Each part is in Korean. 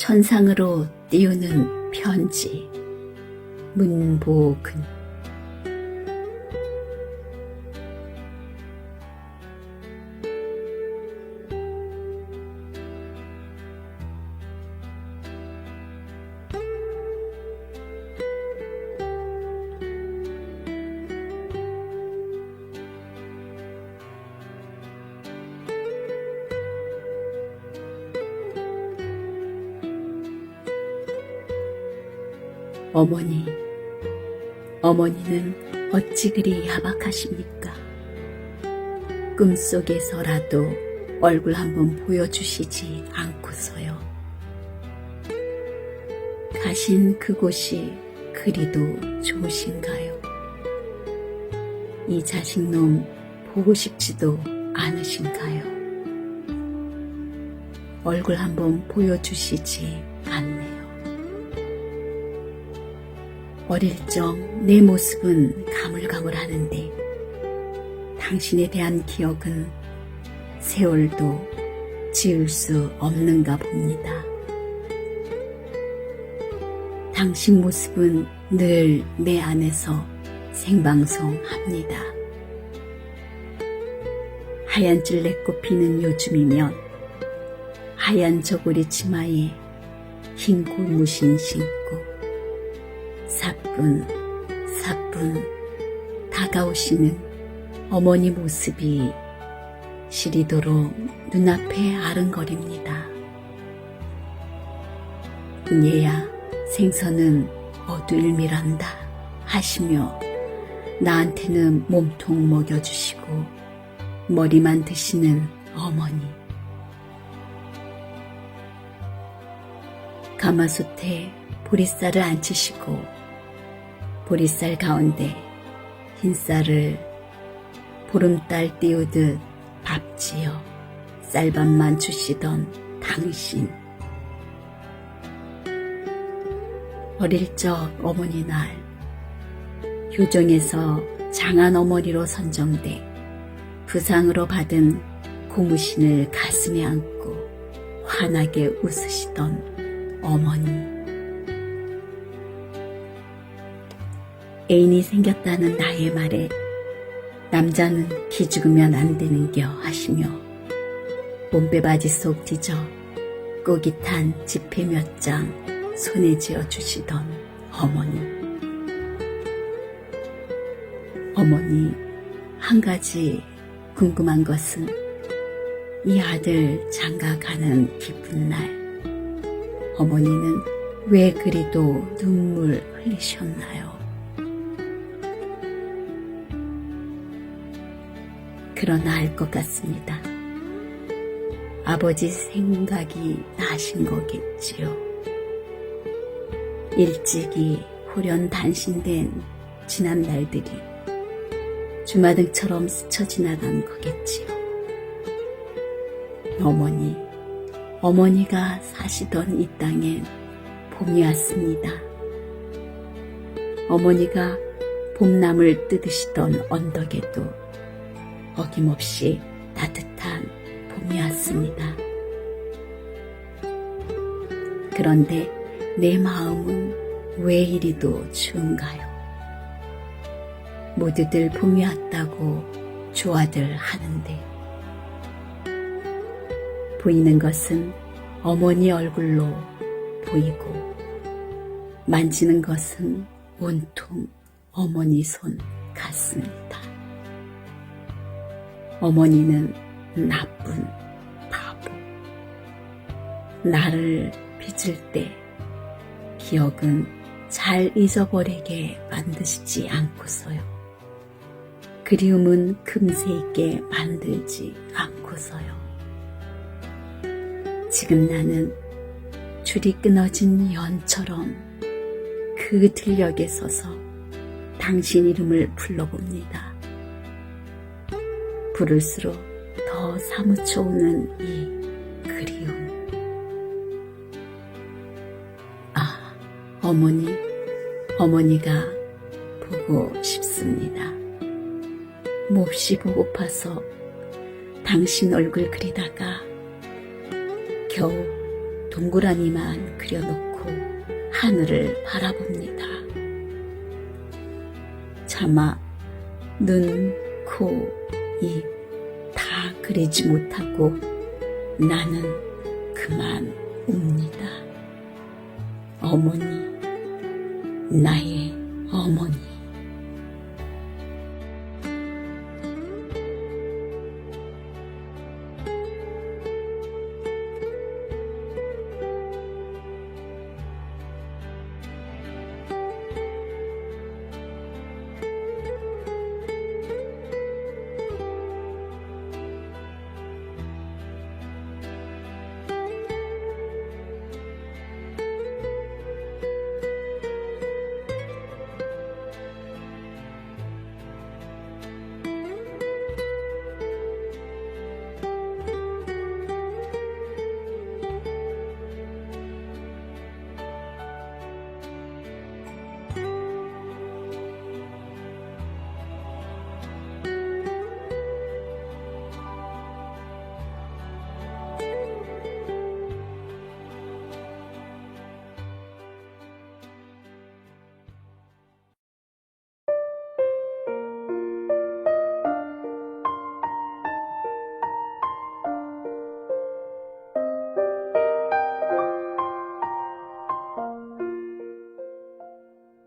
천상으로 띄우는 편지. 문보근. 어머니, 어머니는 어찌 그리 야박하십니까? 꿈속에서라도 얼굴 한번 보여주시지 않고서요. 가신 그곳이 그리도 좋으신가요? 이 자식놈 보고 싶지도 않으신가요? 얼굴 한번 보여주시지 않네요. 어릴 적 내 모습은 가물가물하는데 당신에 대한 기억은 세월도 지울 수 없는가 봅니다. 당신 모습은 늘 내 안에서 생방송합니다. 하얀 찔레꽃 피는 요즘이면 하얀 저고리 치마에 흰 고무신 신고 사뿐 다가오시는 어머니 모습이 시리도록 눈앞에 아른거립니다. 얘야, 생선은 어두일미란다 하시며 나한테는 몸통 먹여주시고 머리만 드시는 어머니. 가마솥에 보리쌀을 안치시고 보리쌀 가운데 흰쌀을 보름달 띄우듯 밥지어 쌀밥만 주시던 당신. 어릴 적 어머니 날 효정에서 장한 어머니로 선정돼 부상으로 받은 고무신을 가슴에 안고 환하게 웃으시던 어머니. 애인이 생겼다는 나의 말에 남자는 기죽으면 안 되는겨 하시며 몸빼바지 속 뒤져 꼭이 탄 지폐 몇 장 손에 쥐어 주시던 어머니. 어머니, 한 가지 궁금한 것은 이 아들 장가 가는 기쁜 날 어머니는 왜 그리도 눈물 흘리셨나요? 그러나 알 것 같습니다. 아버지 생각이 나신 거겠지요. 일찍이 후련단신된 지난 날들이 주마등처럼 스쳐 지나간 거겠지요. 어머니가 사시던 이 땅엔 봄이 왔습니다. 어머니가 봄나물 뜯으시던 언덕에도 어김없이 따뜻한 봄이 왔습니다. 그런데 내 마음은 왜 이리도 추운가요? 모두들 봄이 왔다고 좋아들 하는데 보이는 것은 어머니 얼굴로 보이고 만지는 것은 온통 어머니 손 같습니다. 어머니는 나쁜 바보. 나를 빚을 때 기억은 잘 잊어버리게 만드시지 않고서요. 그리움은 금세 있게 만들지 않고서요. 지금 나는 줄이 끊어진 연처럼 그 들녘에 서서 당신 이름을 불러봅니다. 부를수록 더 사무쳐 오는 이 그리움. 아, 어머니가 보고 싶습니다. 몹시 보고파서 당신 얼굴 그리다가 겨우 동그라미만 그려놓고 하늘을 바라봅니다. 차마 눈, 코, 입 다 그리지 못하고 나는 그만 웁니다. 어머니, 나의 어머니.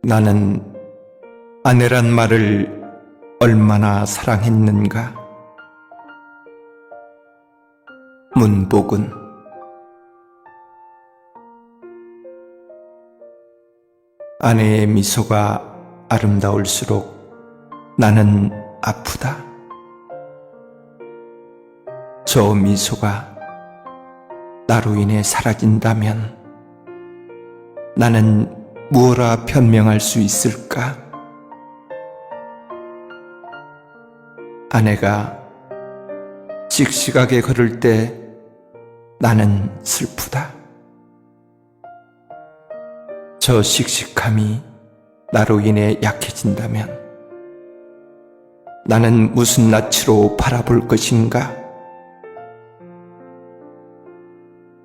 나는 아내란 말을 얼마나 사랑했는가. 문복은 아내의 미소가 아름다울수록 나는 아프다. 저 미소가 나로 인해 사라진다면 나는 무엇라 변명할 수 있을까? 아내가 씩씩하게 걸을 때 나는 슬프다. 저 씩씩함이 나로 인해 약해진다면 나는 무슨 낯으로 바라볼 것인가?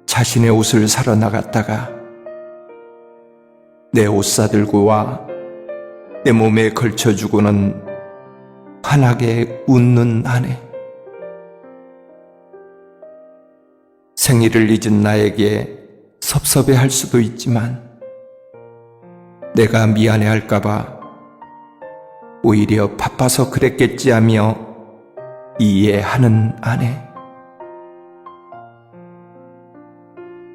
자신의 옷을 사러 나갔다가 내 옷사들고와 내 몸에 걸쳐주고는 환하게 웃는 아내. 생일을 잊은 나에게 섭섭해할 수도 있지만 내가 미안해할까봐 오히려 바빠서 그랬겠지 하며 이해하는 아내.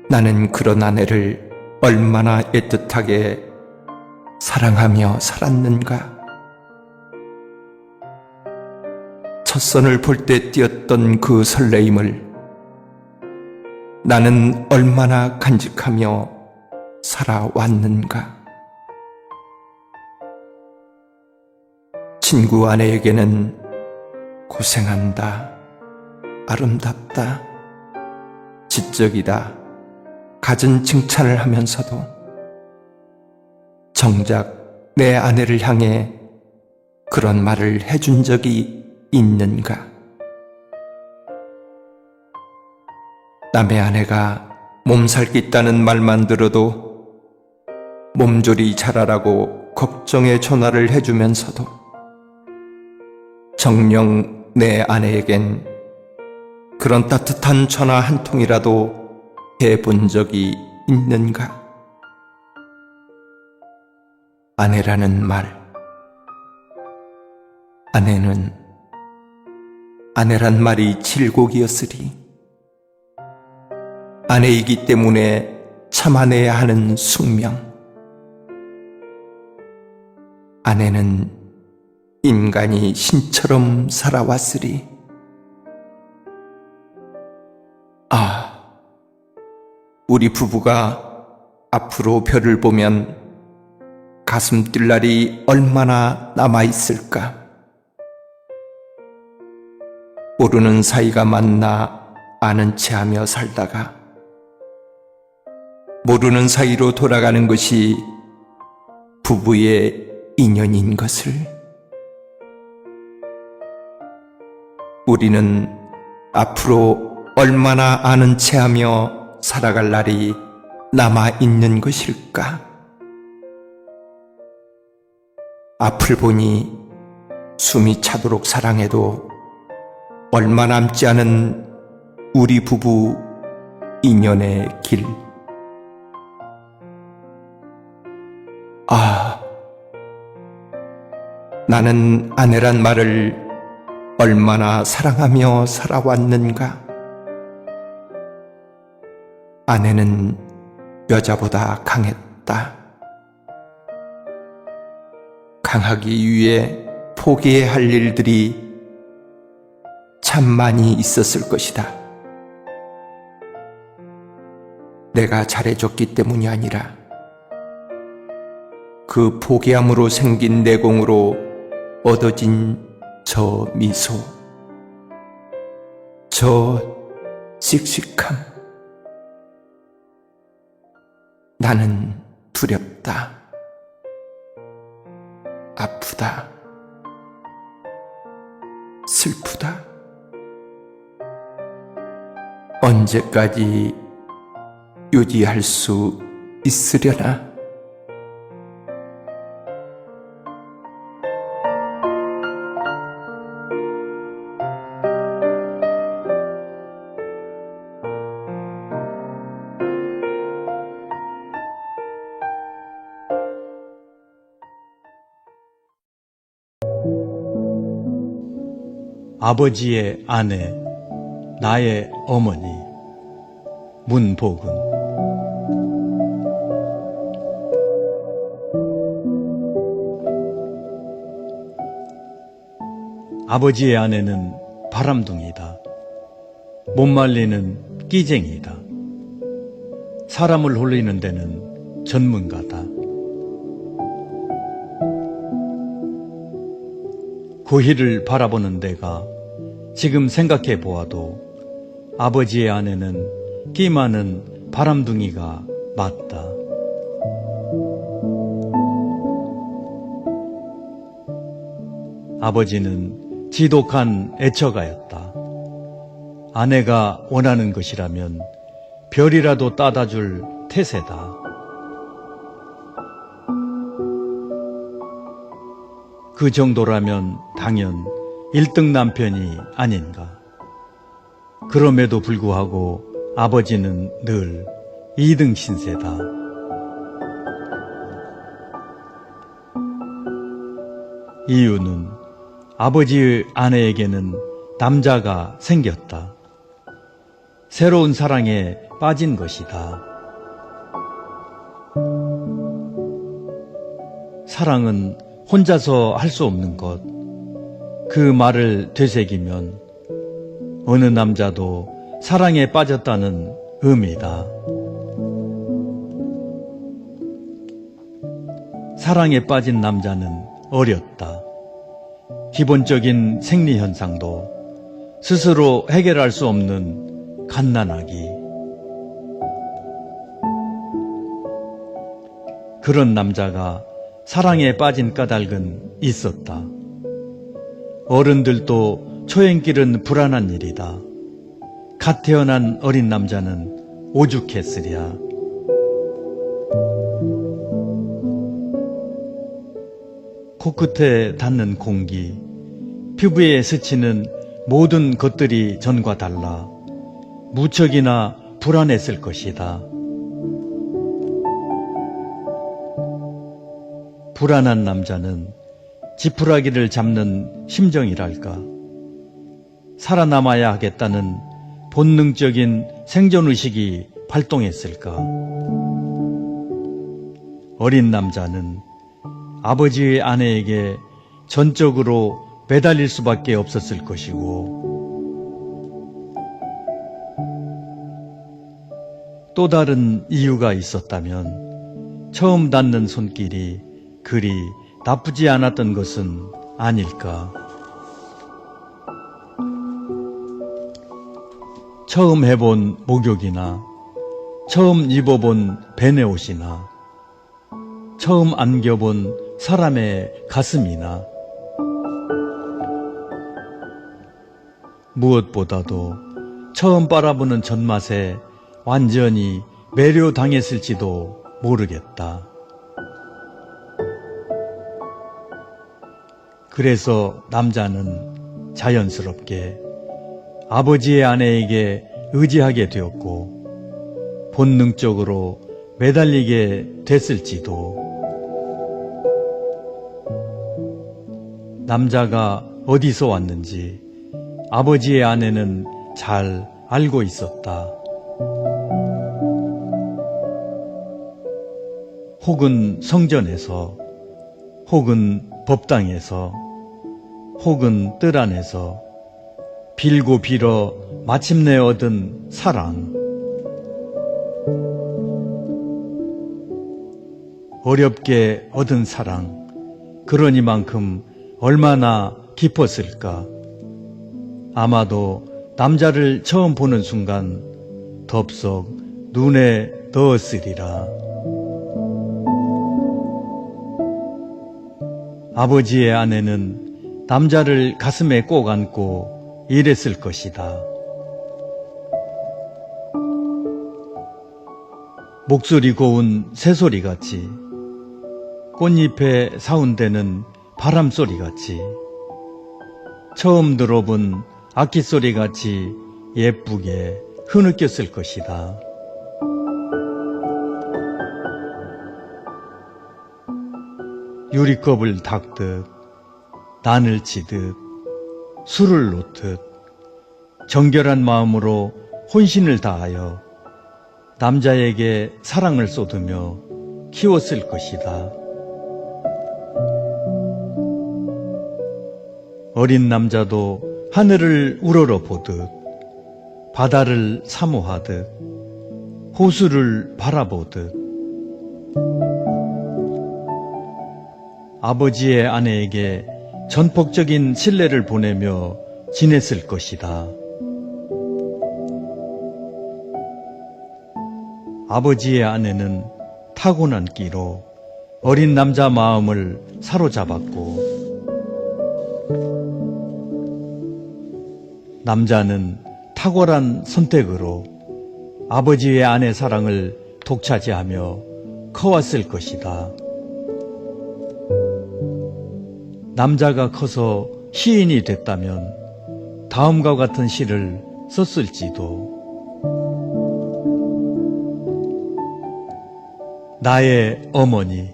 나는 그런 아내를 얼마나 애틋하게 사랑하며 살았는가. 첫선을 볼 때 띄었던 그 설레임을 나는 얼마나 간직하며 살아왔는가. 친구 아내에게는 고생한다, 아름답다, 지적이다, 갖은 칭찬을 하면서도 정작 내 아내를 향해 그런 말을 해준 적이 있는가? 남의 아내가 몸살 깃다는 말만 들어도 몸조리 잘하라고 걱정의 전화를 해주면서도 정녕 내 아내에겐 그런 따뜻한 전화 한 통이라도 해본 적이 있는가? 아내라는 말. 아내란 말이 질곡이었으리. 아내이기 때문에 참아내야 하는 숙명. 아내는 인간이 신처럼 살아왔으리. 우리 부부가 앞으로 별을 보면 가슴 뛸 날이 얼마나 남아있을까? 모르는 사이가 만나 아는 체 하며 살다가 모르는 사이로 돌아가는 것이 부부의 인연인 것을. 우리는 앞으로 얼마나 아는 체 하며 살아갈 날이 남아 있는 것일까? 앞을 보니 숨이 차도록 사랑해도 얼마 남지 않은 우리 부부 인연의 길. 아, 나는 아내란 말을 얼마나 사랑하며 살아왔는가? 아내는 여자보다 강했다. 강하기 위해 포기해야 할 일들이 참 많이 있었을 것이다. 내가 잘해줬기 때문이 아니라 그 포기함으로 생긴 내공으로 얻어진 저 미소, 저 씩씩함. 나는 두렵다. 아프다. 슬프다. 언제까지 유지할 수 있으려나? 아버지의 아내, 나의 어머니, 문복은. 아버지의 아내는 바람둥이다. 못 말리는 끼쟁이다. 사람을 홀리는 데는 전문가다. 고희를 바라보는 데가 지금 생각해 보아도 아버지의 아내는 끼 많은 바람둥이가 맞다. 아버지는 지독한 애처가였다. 아내가 원하는 것이라면 별이라도 따다 줄 태세다. 그 정도라면 당연 1등 남편이 아닌가. 그럼에도 불구하고 아버지는 늘 2등 신세다. 이유는 아버지의 아내에게는 남자가 생겼다. 새로운 사랑에 빠진 것이다. 사랑은 혼자서 할 수 없는 것, 그 말을 되새기면 어느 남자도 사랑에 빠졌다는 의미다. 사랑에 빠진 남자는 어렸다. 기본적인 생리현상도 스스로 해결할 수 없는 갓난아기. 그런 남자가 사랑에 빠진 까닭은 있었다. 어른들도 초행길은 불안한 일이다. 갓 태어난 어린 남자는 오죽했으랴. 코끝에 닿는 공기, 피부에 스치는 모든 것들이 전과 달라 무척이나 불안했을 것이다. 불안한 남자는 지푸라기를 잡는 심정이랄까. 살아남아야 하겠다는 본능적인 생존의식이 발동했을까. 어린 남자는 아버지의 아내에게 전적으로 매달릴 수밖에 없었을 것이고, 또 다른 이유가 있었다면 처음 닿는 손길이 그리 나쁘지 않았던 것은 아닐까. 처음 해본 목욕이나 처음 입어본 베네옷이나 처음 안겨본 사람의 가슴이나 무엇보다도 처음 바라보는 젖맛에 완전히 매료당했을지도 모르겠다. 그래서 남자는 자연스럽게 아버지의 아내에게 의지하게 되었고 본능적으로 매달리게 됐을지도. 남자가 어디서 왔는지 아버지의 아내는 잘 알고 있었다. 혹은 성전에서, 혹은 법당에서, 혹은 뜰 안에서 빌고 빌어 마침내 얻은 사랑. 어렵게 얻은 사랑. 그러니만큼 얼마나 깊었을까. 아마도 남자를 처음 보는 순간 덥석 눈에 넣었으리라. 아버지의 아내는 남자를 가슴에 꼭 안고 이랬을 것이다. 목소리 고운 새소리같이, 꽃잎에 사운대는 바람소리같이, 처음 들어본 악기소리같이 예쁘게 흐느꼈을 것이다. 유리컵을 닦듯, 난을 치듯, 술을 놓듯 정결한 마음으로 혼신을 다하여 남자에게 사랑을 쏟으며 키웠을 것이다. 어린 남자도 하늘을 우러러 보듯, 바다를 사모하듯, 호수를 바라보듯 아버지의 아내에게 전폭적인 신뢰를 보내며 지냈을 것이다. 아버지의 아내는 타고난 끼로 어린 남자 마음을 사로잡았고, 남자는 탁월한 선택으로 아버지의 아내 사랑을 독차지하며 커왔을 것이다. 남자가 커서 시인이 됐다면 다음과 같은 시를 썼을지도. 나의 어머니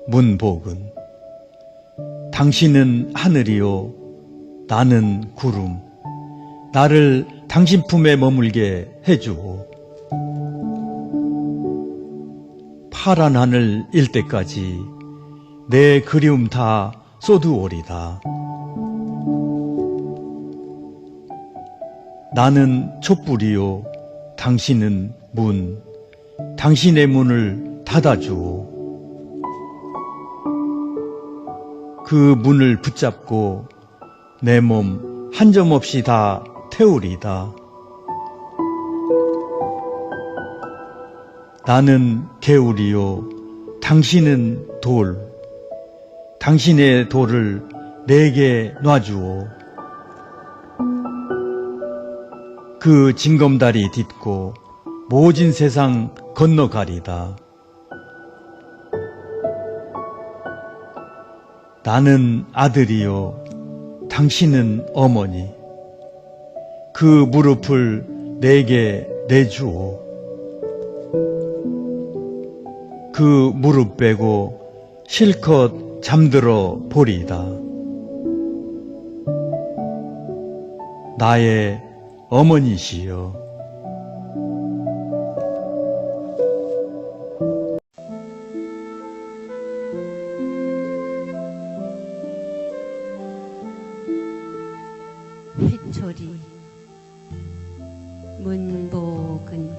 문복은, 당신은 하늘이요 나는 구름, 나를 당신 품에 머물게 해주오. 파란 하늘 일 때까지 내 그리움 다 쏟으오리다. 나는 촛불이요 당신은 문, 당신의 문을 닫아주오. 그 문을 붙잡고 내 몸 한 점 없이 다 태우리다. 나는 개울이요 당신은 돌, 당신의 돌을 내게 놔주오. 그 징검다리 딛고 모진 세상 건너가리다. 나는 아들이요 당신은 어머니, 그 무릎을 내게 내주오. 그 무릎 빼고 실컷 잠들어 보리다. 나의 어머니시여. 회초리 문복은,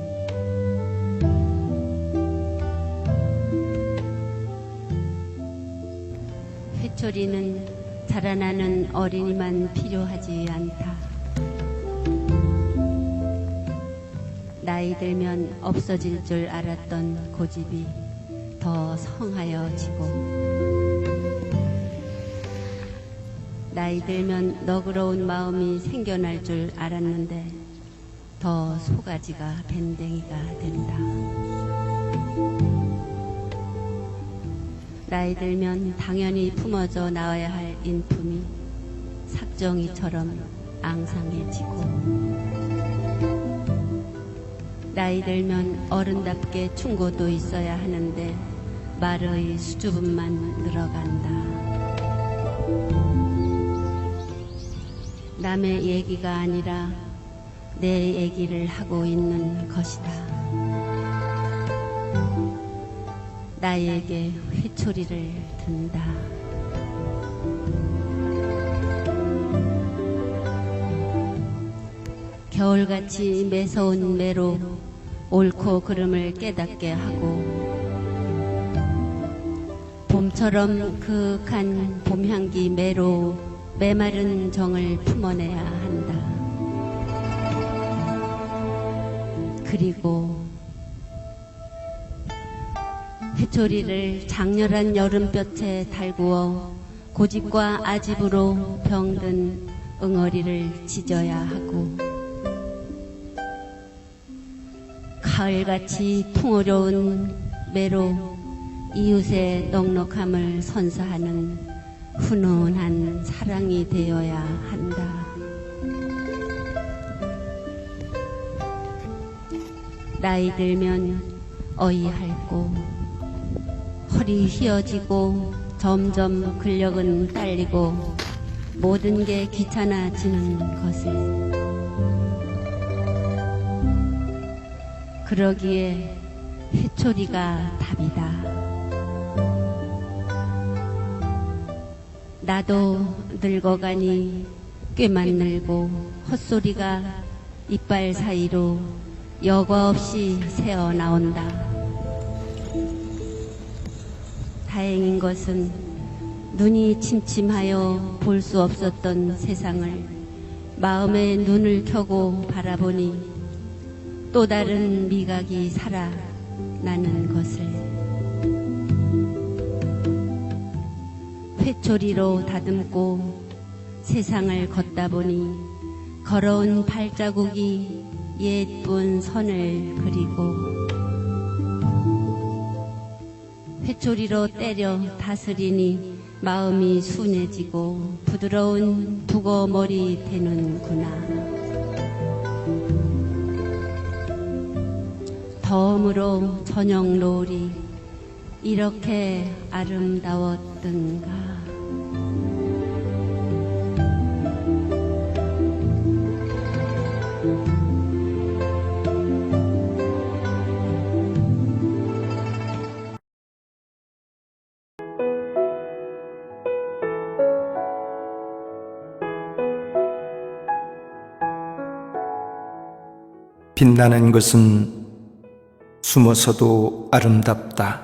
회초리는 자라나는 어린이만 필요하지 않다. 나이 들면 없어질 줄 알았던 고집이 더 성하여지고, 나이 들면 너그러운 마음이 생겨날 줄 알았는데 더 소가지가 밴댕이가 된다. 나이 들면 당연히 품어져 나와야 할 인품이 삭정이처럼 앙상해지고, 나이 들면 어른답게 충고도 있어야 하는데 말의 수줍음만 늘어간다. 남의 얘기가 아니라 내 얘기를 하고 있는 것이다. 나에게 회초리를 든다. 겨울같이 매서운 매로 옳고 그름을 깨닫게 하고, 봄처럼 그윽한 봄향기 매로 메마른 정을 품어내야 한다. 그리고 회초리를 장렬한 여름볕에 달구어 고집과 아집으로 병든 응어리를 찢어야 하고, 가을같이 풍어려운 매로 이웃의 넉넉함을 선사하는 훈훈한 사랑이 되어야 한다. 나이 들면 어이할고 허리 휘어지고 점점 근력은 딸리고 모든 게 귀찮아지는 것을. 그러기에 회초리가 답이다. 나도 늙어가니 꾀만 늘고 헛소리가 이빨 사이로 여과 없이 새어나온다. 다행인 것은 눈이 침침하여 볼 수 없었던 세상을 마음의 눈을 켜고 바라보니 또 다른 미각이 살아나는 것을. 회초리로 다듬고 세상을 걷다 보니 걸어온 발자국이 예쁜 선을 그리고, 회초리로 때려 다스리니 마음이 순해지고 부드러운 북어머리 되는구나. 덤으로 저녁 노을이 이렇게 아름다웠던가. 빛나는 것은 숨어서도 아름답다.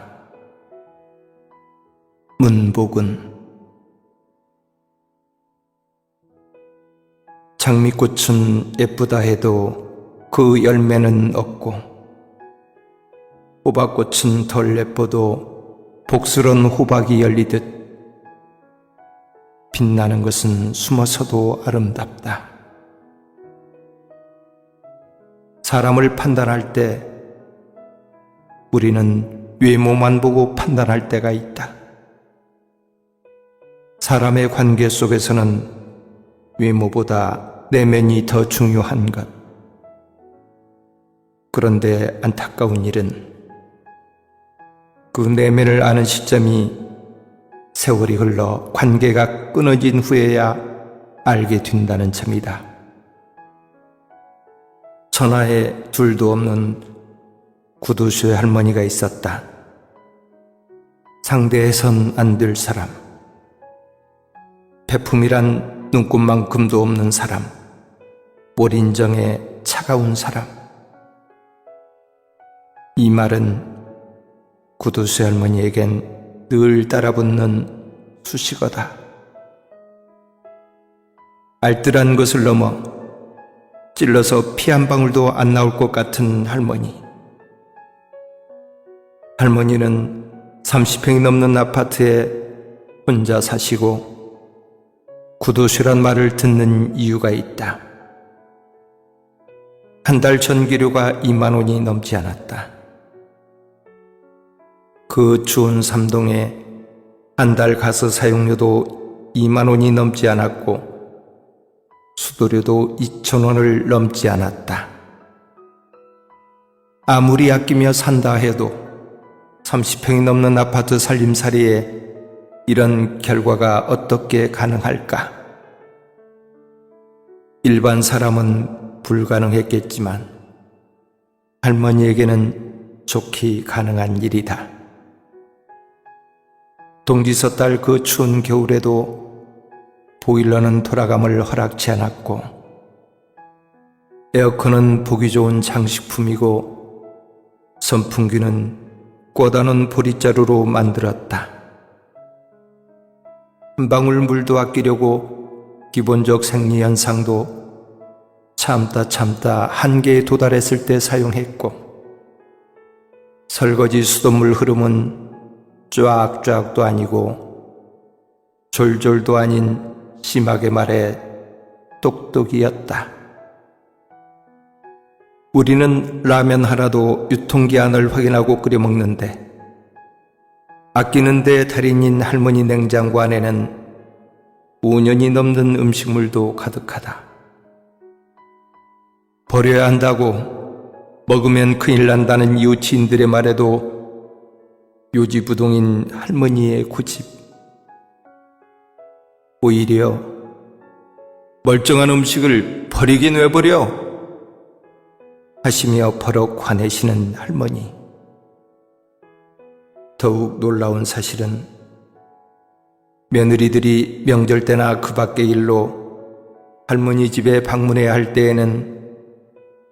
문복은. 장미꽃은 예쁘다 해도 그 열매는 없고, 호박꽃은 덜 예뻐도 복스런 호박이 열리듯 빛나는 것은 숨어서도 아름답다. 사람을 판단할 때 우리는 외모만 보고 판단할 때가 있다. 사람의 관계 속에서는 외모보다 내면이 더 중요한 것. 그런데 안타까운 일은 그 내면을 아는 시점이 세월이 흘러 관계가 끊어진 후에야 알게 된다는 점이다. 천하에 둘도 없는 구두쇠 할머니가 있었다. 상대해선 안 될 사람, 배품이란 눈꽃만큼도 없는 사람, 몰인정에 차가운 사람. 이 말은 구두쇠 할머니에겐 늘 따라붙는 수식어다. 알뜰한 것을 넘어 찔러서 피 한 방울도 안 나올 것 같은 할머니. 할머니는 30평이 넘는 아파트에 혼자 사시고 구두쇠란 말을 듣는 이유가 있다. 한 달 전기료가 2만 원이 넘지 않았다. 그 추운 삼동에 한 달 가스 사용료도 2만 원이 넘지 않았고 수도료도 2천 원을 넘지 않았다. 아무리 아끼며 산다 해도 30평이 넘는 아파트 살림살이에 이런 결과가 어떻게 가능할까? 일반 사람은 불가능했겠지만 할머니에게는 좋게 가능한 일이다. 동지서 딸 그 추운 겨울에도 보일러는 돌아감을 허락치 않았고 에어컨은 보기 좋은 장식품이고 선풍기는 꽂아놓은 보리자루로 만들었다. 한 방울 물도 아끼려고 기본적 생리현상도 참다 한계에 도달했을 때 사용했고 설거지 수돗물 흐름은 쫙쫙도 아니고 졸졸도 아닌 심하게 말해 똑똑이었다. 우리는 라면 하나도 유통기한을 확인하고 끓여 먹는데 아끼는 데 달인인 할머니 냉장고 안에는 5년이 넘는 음식물도 가득하다. 버려야 한다고 먹으면 큰일 난다는 이웃지인들의 말에도 요지부동인 할머니의 고집. 오히려 멀쩡한 음식을 버리긴 왜 버려? 하시며 버럭 화내시는 할머니. 더욱 놀라운 사실은 며느리들이 명절 때나 그 밖의 일로 할머니 집에 방문해야 할 때에는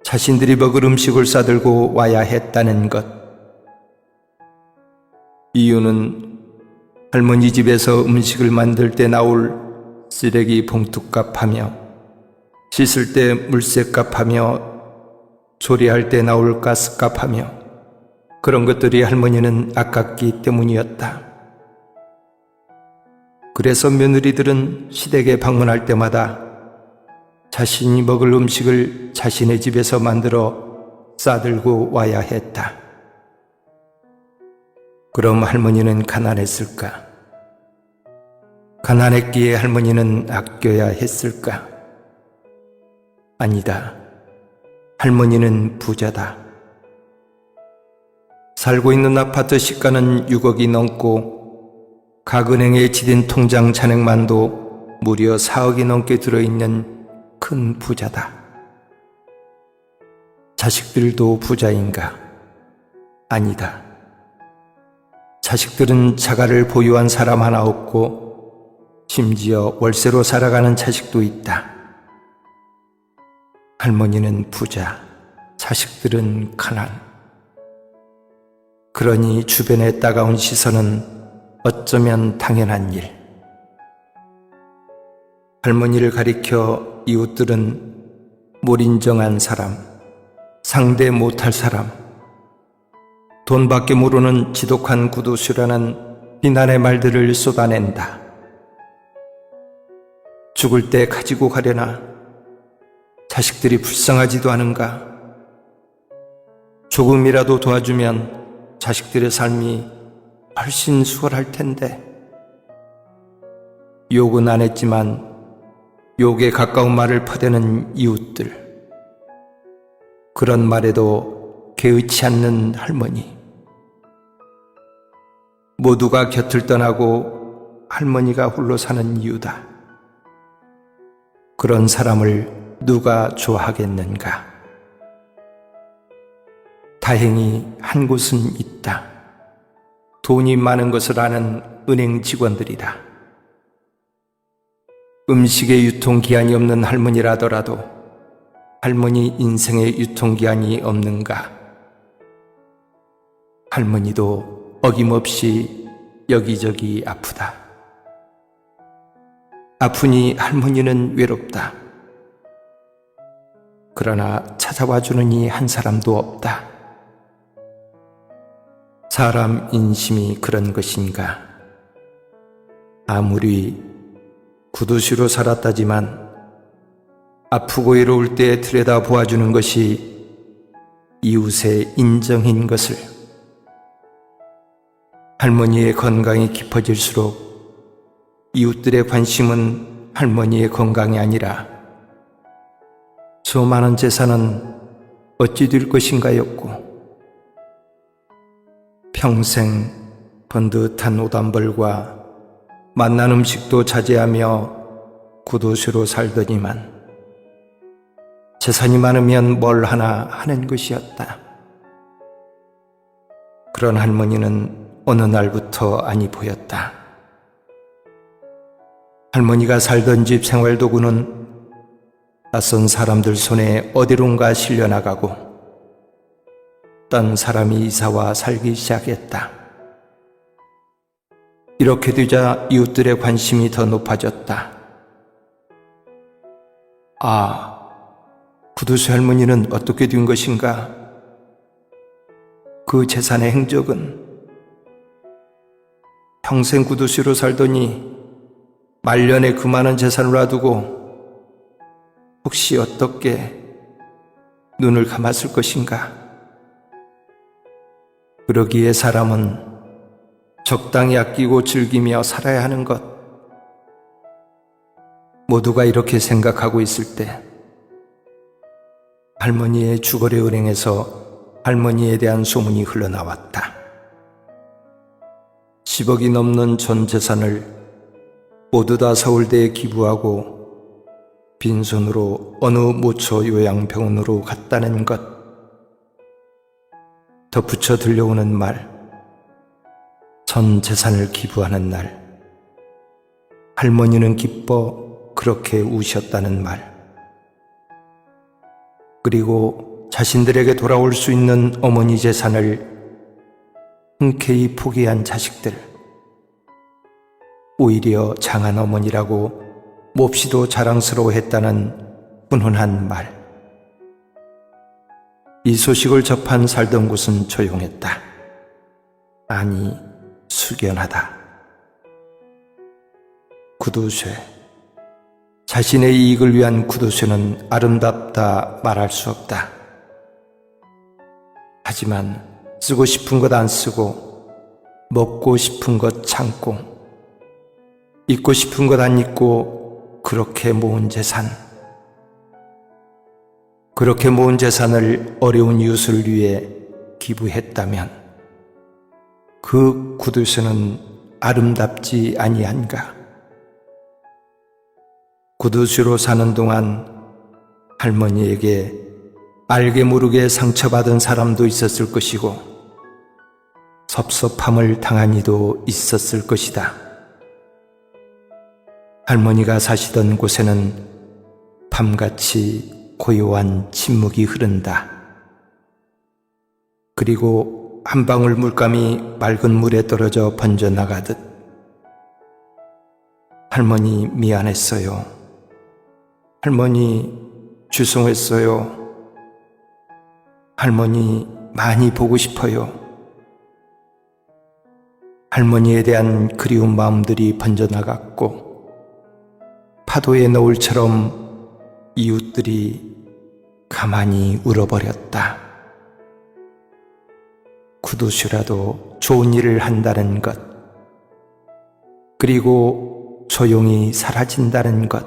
자신들이 먹을 음식을 싸들고 와야 했다는 것. 이유는 할머니 집에서 음식을 만들 때 나올 쓰레기 봉투값하며 씻을 때 물세값하며 조리할 때 나올 가스값하며 그런 것들이 할머니는 아깝기 때문이었다. 그래서 며느리들은 시댁에 방문할 때마다 자신이 먹을 음식을 자신의 집에서 만들어 싸들고 와야 했다. 그럼 할머니는 가난했을까? 가난했기에 할머니는 아껴야 했을까? 아니다. 할머니는 부자다. 살고 있는 아파트 시가는 6억이 넘고 각 은행에 지린 통장 잔액만도 무려 4억이 넘게 들어있는 큰 부자다. 자식들도 부자인가? 아니다. 자식들은 자가를 보유한 사람 하나 없고 심지어 월세로 살아가는 자식도 있다. 할머니는 부자, 자식들은 가난. 그러니 주변의 따가운 시선은 어쩌면 당연한 일. 할머니를 가리켜 이웃들은 몰인정한 사람, 상대 못할 사람, 돈밖에 모르는 지독한 구두쇠라는 비난의 말들을 쏟아낸다. 죽을 때 가지고 가려나? 자식들이 불쌍하지도 않은가? 조금이라도 도와주면 자식들의 삶이 훨씬 수월할 텐데. 욕은 안 했지만 욕에 가까운 말을 퍼대는 이웃들. 그런 말에도 개의치 않는 할머니. 모두가 곁을 떠나고 할머니가 홀로 사는 이유다. 그런 사람을 누가 좋아하겠는가? 다행히 한 곳은 있다. 돈이 많은 것을 아는 은행 직원들이다. 음식의 유통기한이 없는 할머니라더라도 할머니 인생의 유통기한이 없는가? 할머니도 어김없이 여기저기 아프다. 아프니 할머니는 외롭다. 그러나 찾아와주는 이 한 사람도 없다. 사람 인심이 그런 것인가? 아무리 구두시로 살았다지만 아프고 외로울 때 들여다 보아주는 것이 이웃의 인정인 것을. 할머니의 건강이 깊어질수록 이웃들의 관심은 할머니의 건강이 아니라 저 많은 재산은 어찌 될 것인가였고, 평생 번듯한 옷 한 벌과 맛난 음식도 자제하며 구도시로 살더니만 재산이 많으면 뭘 하나 하는 것이었다. 그런 할머니는 어느 날부터 아니 보였다. 할머니가 살던 집 생활도구는 낯선 사람들 손에 어디론가 실려나가고 딴 사람이 이사와 살기 시작했다. 이렇게 되자 이웃들의 관심이 더 높아졌다. 아, 구두쇠 할머니는 어떻게 된 것인가? 그 재산의 행적은? 평생 구두쇠로 살더니 말년에 그 많은 재산을 놔두고 혹시 어떻게 눈을 감았을 것인가? 그러기에 사람은 적당히 아끼고 즐기며 살아야 하는 것. 모두가 이렇게 생각하고 있을 때 할머니의 주거래 은행에서 할머니에 대한 소문이 흘러나왔다. 10억이 넘는 전 재산을 모두 다 서울대에 기부하고 빈손으로 어느 모처 요양병원으로 갔다는 것. 덧붙여 들려오는 말, 전 재산을 기부하는 날 할머니는 기뻐 그렇게 우셨다는 말, 그리고 자신들에게 돌아올 수 있는 어머니 재산을 흔쾌히 포기한 자식들, 오히려 장한 어머니라고 몹시도 자랑스러워했다는 훈훈한 말. 이 소식을 접한 살던 곳은 조용했다. 아니, 숙연하다. 구두쇠, 자신의 이익을 위한 구두쇠는 아름답다 말할 수 없다. 하지만 쓰고 싶은 것 안 쓰고, 먹고 싶은 것 참고, 입고 싶은 것 안 입고 그렇게 모은 재산, 그렇게 모은 재산을 어려운 이웃을 위해 기부했다면 그 구두쇠는 아름답지 아니한가? 구두쇠로 사는 동안 할머니에게 알게 모르게 상처받은 사람도 있었을 것이고 섭섭함을 당한 이도 있었을 것이다. 할머니가 사시던 곳에는 밤같이 고요한 침묵이 흐른다. 그리고 한 방울 물감이 맑은 물에 떨어져 번져나가듯 할머니 미안했어요. 할머니 죄송했어요. 할머니 많이 보고 싶어요. 할머니에 대한 그리운 마음들이 번져나갔고 파도의 노을처럼 이웃들이 가만히 울어버렸다. 구두쇠라도 좋은 일을 한다는 것, 그리고 조용히 사라진다는 것.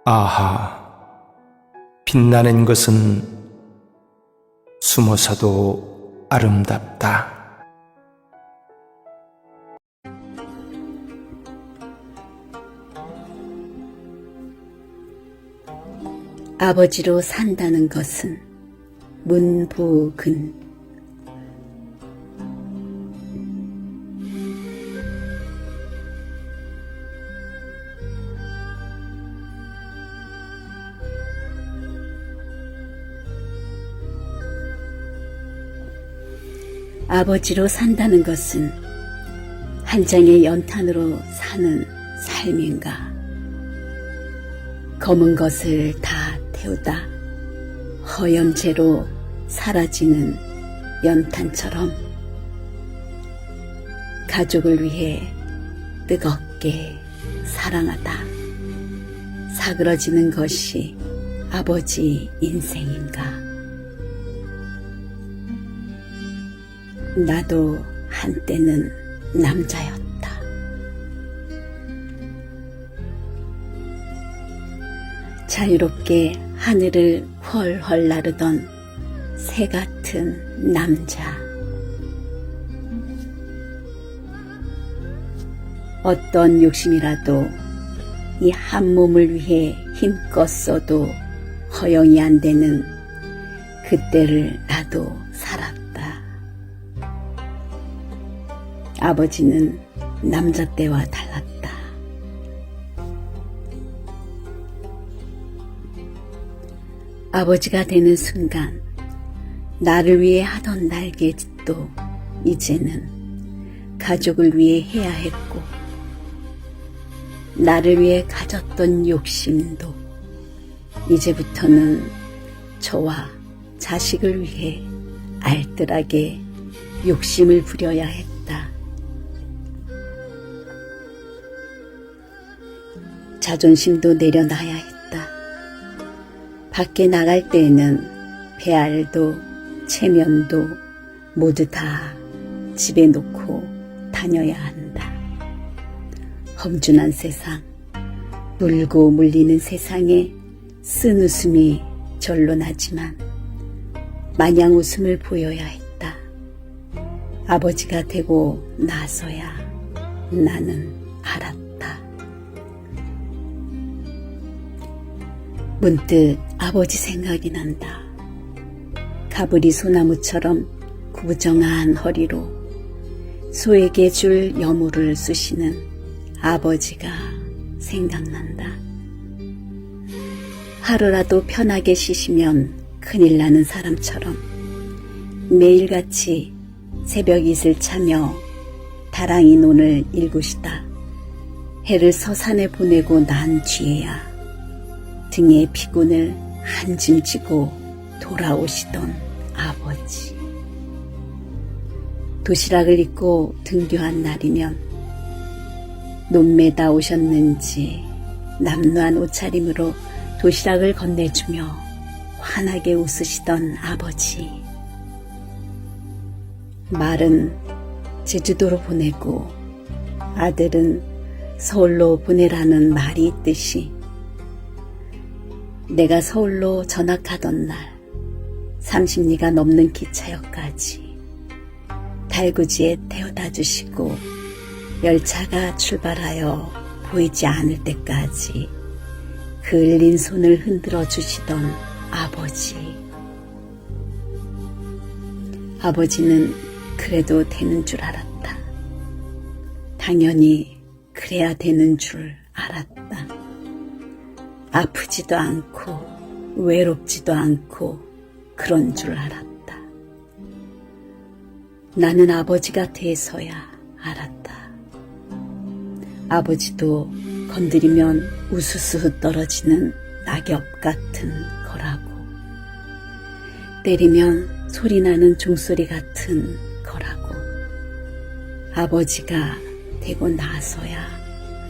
아하, 빛나는 것은 숨어서도 아름답다. 아버지로 산다는 것은 문부근. 아버지로 산다는 것은 한 장의 연탄으로 사는 삶인가? 검은 것을 다 태우다 허연 재로 사라지는 연탄처럼 가족을 위해 뜨겁게 사랑하다 사그러지는 것이 아버지 인생인가? 나도 한때는 남자였다. 자유롭게 하늘을 훨훨 나르던 새 같은 남자. 어떤 욕심이라도 이 한 몸을 위해 힘껏 써도 허용이 안 되는 그때를 나도 살았다. 아버지는 남자 때와 달랐다. 아버지가 되는 순간 나를 위해 하던 날개짓도 이제는 가족을 위해 해야 했고, 나를 위해 가졌던 욕심도 이제부터는 저와 자식을 위해 알뜰하게 욕심을 부려야 했다. 자존심도 내려놔야 했다. 밖에 나갈 때에는 배알도 체면도 모두 다 집에 놓고 다녀야 한다. 험준한 세상, 물고 물리는 세상에 쓴 웃음이 절로 나지만 마냥 웃음을 보여야 했다. 아버지가 되고 나서야 나는 알았다. 문득 아버지 생각이 난다. 가브리 소나무처럼 구부정한 허리로 소에게 줄 여물을 쑤시는 아버지가 생각난다. 하루라도 편하게 쉬시면 큰일 나는 사람처럼 매일같이 새벽 이슬 차며 다랑이 논을 일구시다 해를 서산에 보내고 난 뒤에야 등에 피군을 한 짐 지고 돌아오시던 아버지. 도시락을 입고 등교한 날이면 논매다 오셨는지 남루한 옷차림으로 도시락을 건네주며 환하게 웃으시던 아버지. 말은 제주도로 보내고 아들은 서울로 보내라는 말이 있듯이 내가 서울로 전학하던 날 30리가 넘는 기차역까지 달구지에 태워다 주시고 열차가 출발하여 보이지 않을 때까지 그을린 손을 흔들어 주시던 아버지. 아버지는 그래도 되는 줄 알았다. 당연히 그래야 되는 줄 알았다. 아프지도 않고 외롭지도 않고 그런 줄 알았다. 나는 아버지가 돼서야 알았다. 아버지도 건드리면 우수수 떨어지는 낙엽 같은 거라고. 때리면 소리나는 종소리 같은 거라고. 아버지가 되고 나서야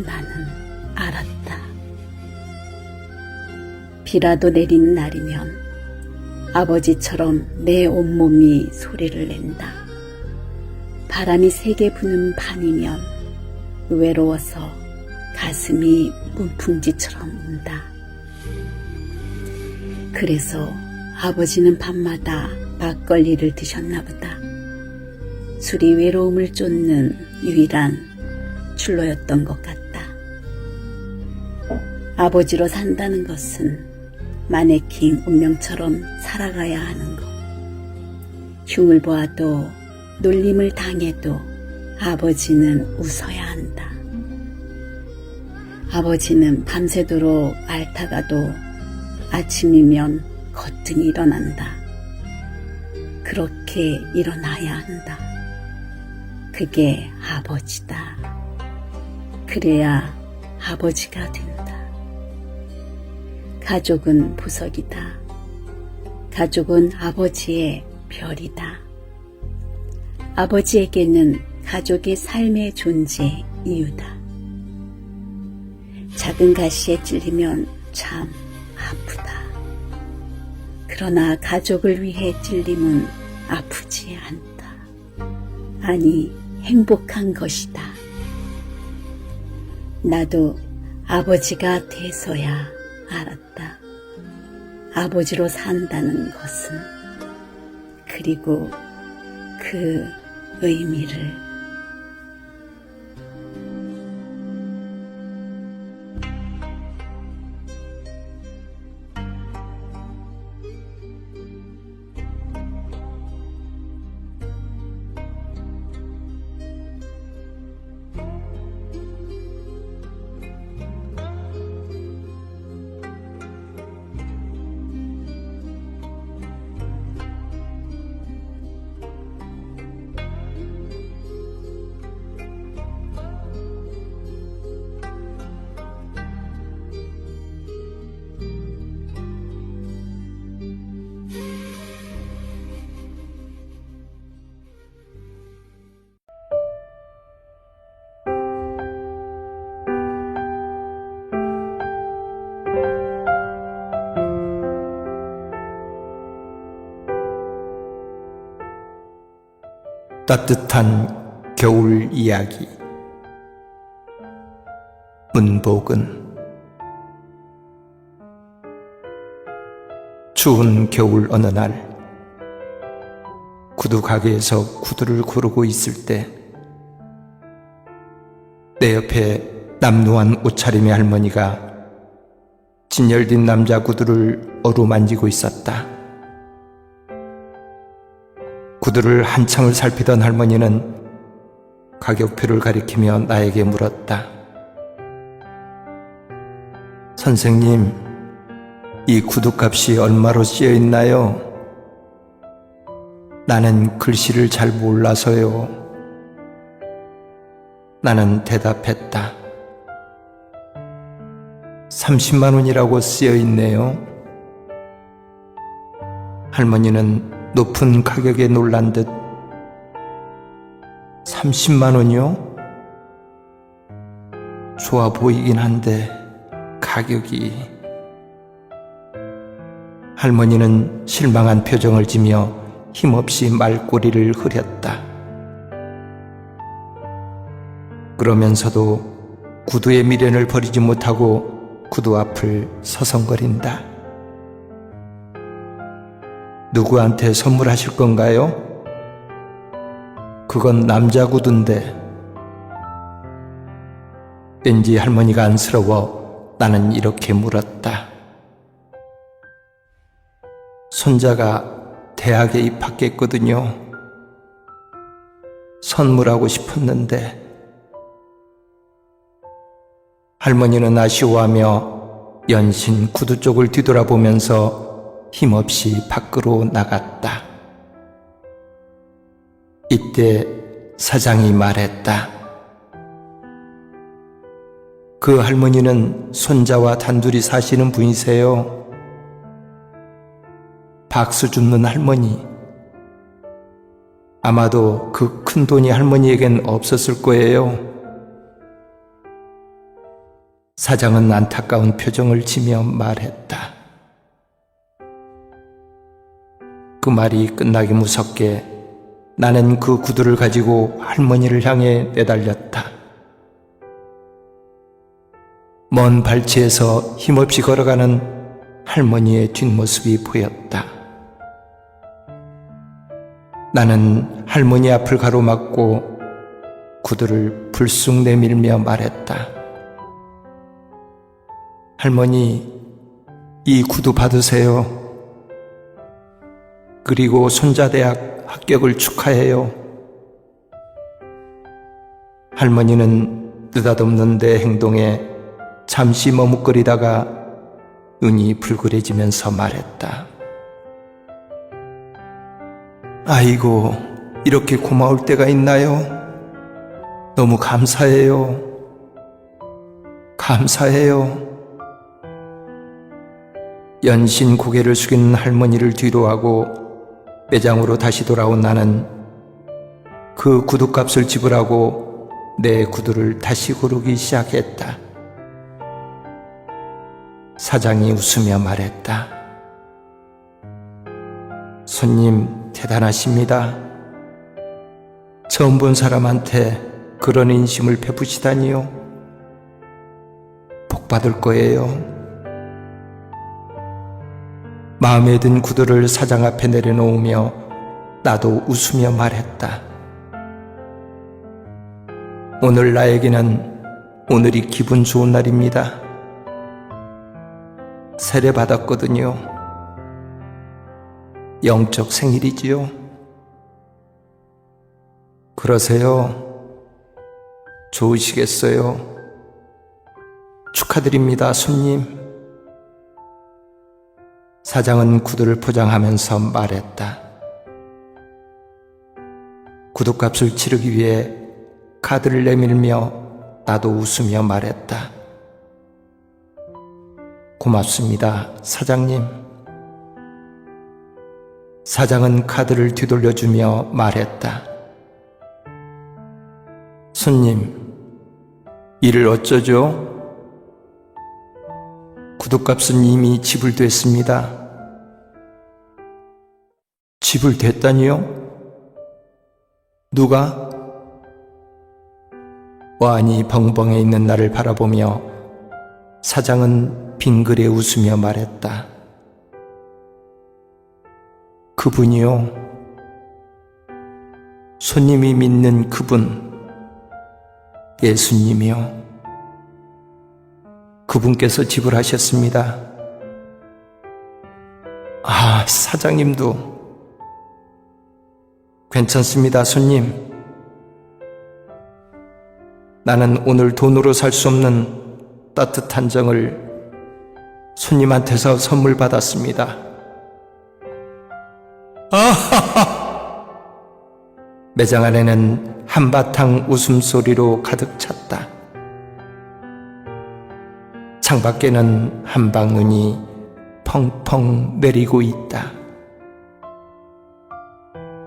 나는 알았다. 비라도 내리는 날이면 아버지처럼 내 온몸이 소리를 낸다. 바람이 세게 부는 밤이면 외로워서 가슴이 문풍지처럼 운다. 그래서 아버지는 밤마다 막걸리를 드셨나 보다. 술이 외로움을 쫓는 유일한 출로였던 것 같다. 아버지로 산다는 것은 마네킹 운명처럼 살아가야 하는 것. 흉을 보아도 놀림을 당해도 아버지는 웃어야 한다. 아버지는 밤새도록 앓다가도 아침이면 거뜬히 일어난다. 그렇게 일어나야 한다. 그게 아버지다. 그래야 아버지가 된다. 가족은 보석이다. 가족은 아버지의 별이다. 아버지에게는 가족의 삶의 존재 이유다. 작은 가시에 찔리면 참 아프다. 그러나 가족을 위해 찔림은 아프지 않다. 아니, 행복한 것이다. 나도 아버지가 돼서야 알았다. 아버지로 산다는 것은, 그리고 그 의미를. 따뜻한 겨울 이야기. 문복은. 추운 겨울 어느 날, 구두 가게에서 구두를 고르고 있을 때 내 옆에 남루한 옷차림의 할머니가 진열된 남자 구두를 어루만지고 있었다. 구두를 한참을 살피던 할머니는 가격표를 가리키며 나에게 물었다. 선생님, 이 구두값이 얼마로 쓰여 있나요? 나는 글씨를 잘 몰라서요. 나는 대답했다. 30만 원이라고 쓰여 있네요. 할머니는 높은 가격에 놀란 듯 30만 원이요? 좋아 보이긴 한데 가격이... 할머니는 실망한 표정을 지며 힘없이 말꼬리를 흐렸다. 그러면서도 구두의 미련을 버리지 못하고 구두 앞을 서성거린다. 누구한테 선물하실 건가요? 그건 남자 구두인데. 왠지 할머니가 안쓰러워 나는 이렇게 물었다. 손자가 대학에 입학했거든요. 선물하고 싶었는데. 할머니는 아쉬워하며 연신 구두 쪽을 뒤돌아보면서 힘없이 밖으로 나갔다. 이때 사장이 말했다. 그 할머니는 손자와 단둘이 사시는 분이세요. 박수 줍는 할머니. 아마도 그 큰 돈이 할머니에겐 없었을 거예요. 사장은 안타까운 표정을 지며 말했다. 그 말이 끝나기 무섭게 나는 그 구두를 가지고 할머니를 향해 내달렸다. 먼 발치에서 힘없이 걸어가는 할머니의 뒷모습이 보였다. 나는 할머니 앞을 가로막고 구두를 불쑥 내밀며 말했다. 할머니, 이 구두 받으세요. 그리고 손자 대학 합격을 축하해요. 할머니는 느닷없는 내 행동에 잠시 머뭇거리다가 눈이 불그레지면서 말했다. 아이고, 이렇게 고마울 때가 있나요? 너무 감사해요. 감사해요. 연신 고개를 숙이는 할머니를 뒤로하고 매장으로 다시 돌아온 나는 그 구두값을 지불하고 내 구두를 다시 고르기 시작했다. 사장이 웃으며 말했다. 손님 대단하십니다. 처음 본 사람한테 그런 인심을 베푸시다니요. 복 받을 거예요. 마음에 든 구두를 사장 앞에 내려놓으며 나도 웃으며 말했다. 오늘 나에게는 오늘이 기분 좋은 날입니다. 세례 받았거든요. 영적 생일이지요. 그러세요? 좋으시겠어요? 축하드립니다, 손님. 사장은 구두를 포장하면서 말했다. 구두값을 치르기 위해 카드를 내밀며 나도 웃으며 말했다. 고맙습니다, 사장님. 사장은 카드를 뒤돌려주며 말했다. 손님, 일을 어쩌죠? 구두값은 이미 지불됐습니다. 지불됐다니요? 누가? 완이 벙벙해 있는 나를 바라보며 사장은 빙그레 웃으며 말했다. 그분이요. 손님이 믿는 그분, 예수님이요. 그분께서 지불하셨습니다. 아, 사장님도. 괜찮습니다, 손님. 나는 오늘 돈으로 살 수 없는 따뜻한 정을 손님한테서 선물 받았습니다. 아하하! 매장 안에는 한바탕 웃음소리로 가득 찼다. 창밖에는 한방눈이 펑펑 내리고 있다.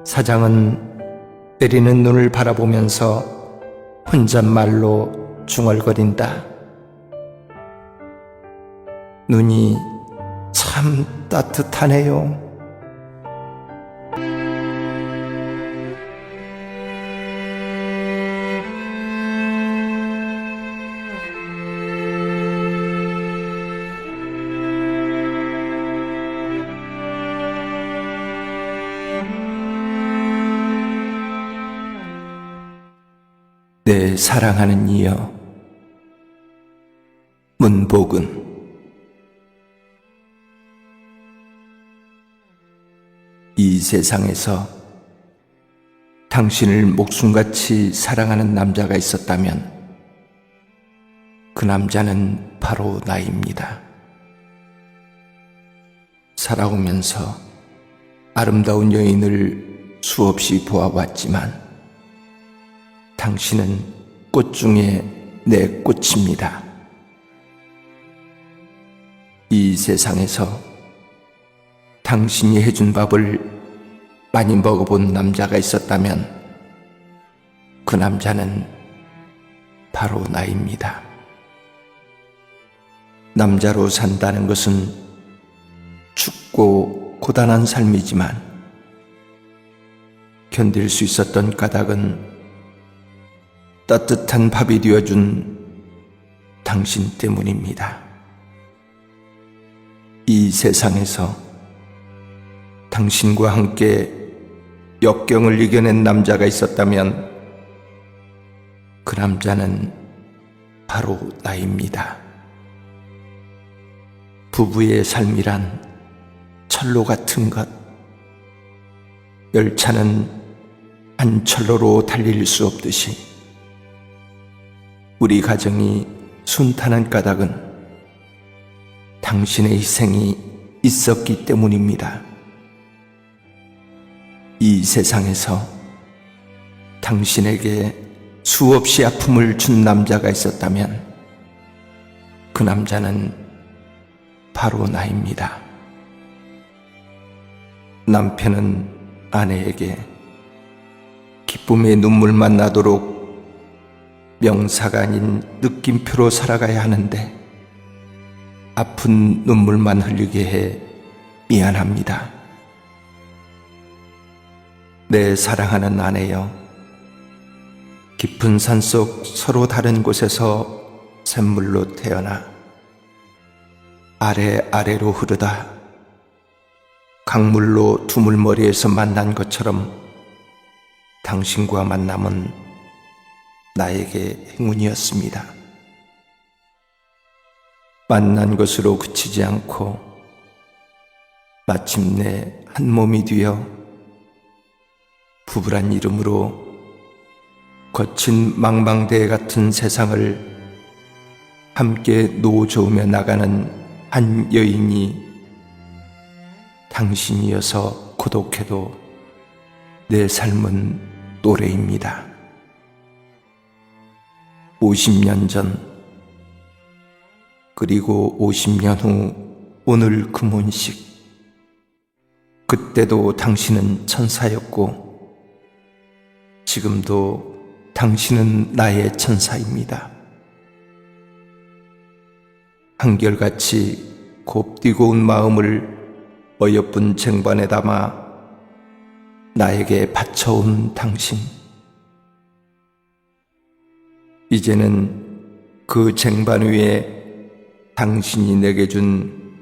사장은 내리는 눈을 바라보면서 혼잣말로 중얼거린다. 눈이 참 따뜻하네요. 내 사랑하는 이여, 문복은 이 세상에서 당신을 목숨같이 사랑하는 남자가 있었다면 그 남자는 바로 나입니다. 살아오면서 아름다운 여인을 수없이 보아왔지만 당신은 꽃 중에 내 꽃입니다. 이 세상에서 당신이 해준 밥을 많이 먹어본 남자가 있었다면 그 남자는 바로 나입니다. 남자로 산다는 것은 춥고 고단한 삶이지만 견딜 수 있었던 까닭은 따뜻한 밥이 되어준 당신 때문입니다. 이 세상에서 당신과 함께 역경을 이겨낸 남자가 있었다면 그 남자는 바로 나입니다. 부부의 삶이란 철로 같은 것. 열차는 한 철로로 달릴 수 없듯이 우리 가정이 순탄한 까닭은 당신의 희생이 있었기 때문입니다. 이 세상에서 당신에게 수없이 아픔을 준 남자가 있었다면 그 남자는 바로 나입니다. 남편은 아내에게 기쁨의 눈물만 나도록 명사가 아닌 느낌표로 살아가야 하는데 아픈 눈물만 흘리게 해 미안합니다. 내 사랑하는 아내여, 깊은 산속 서로 다른 곳에서 샘물로 태어나 아래아래로 흐르다 강물로 두물머리에서 만난 것처럼 당신과 만남은 나에게 행운이었습니다. 만난 것으로 그치지 않고 마침내 한 몸이 되어 부부란 이름으로 거친 망망대해 같은 세상을 함께 노저으며 나가는 한 여인이 당신이어서 고독해도 내 삶은 노래입니다. 50년 전, 그리고 50년 후 오늘 금혼식. 그때도 당신은 천사였고 지금도 당신은 나의 천사입니다. 한결같이 곱디고 온 마음을 어여쁜 쟁반에 담아 나에게 바쳐온 당신. 이제는 그 쟁반 위에 당신이 내게 준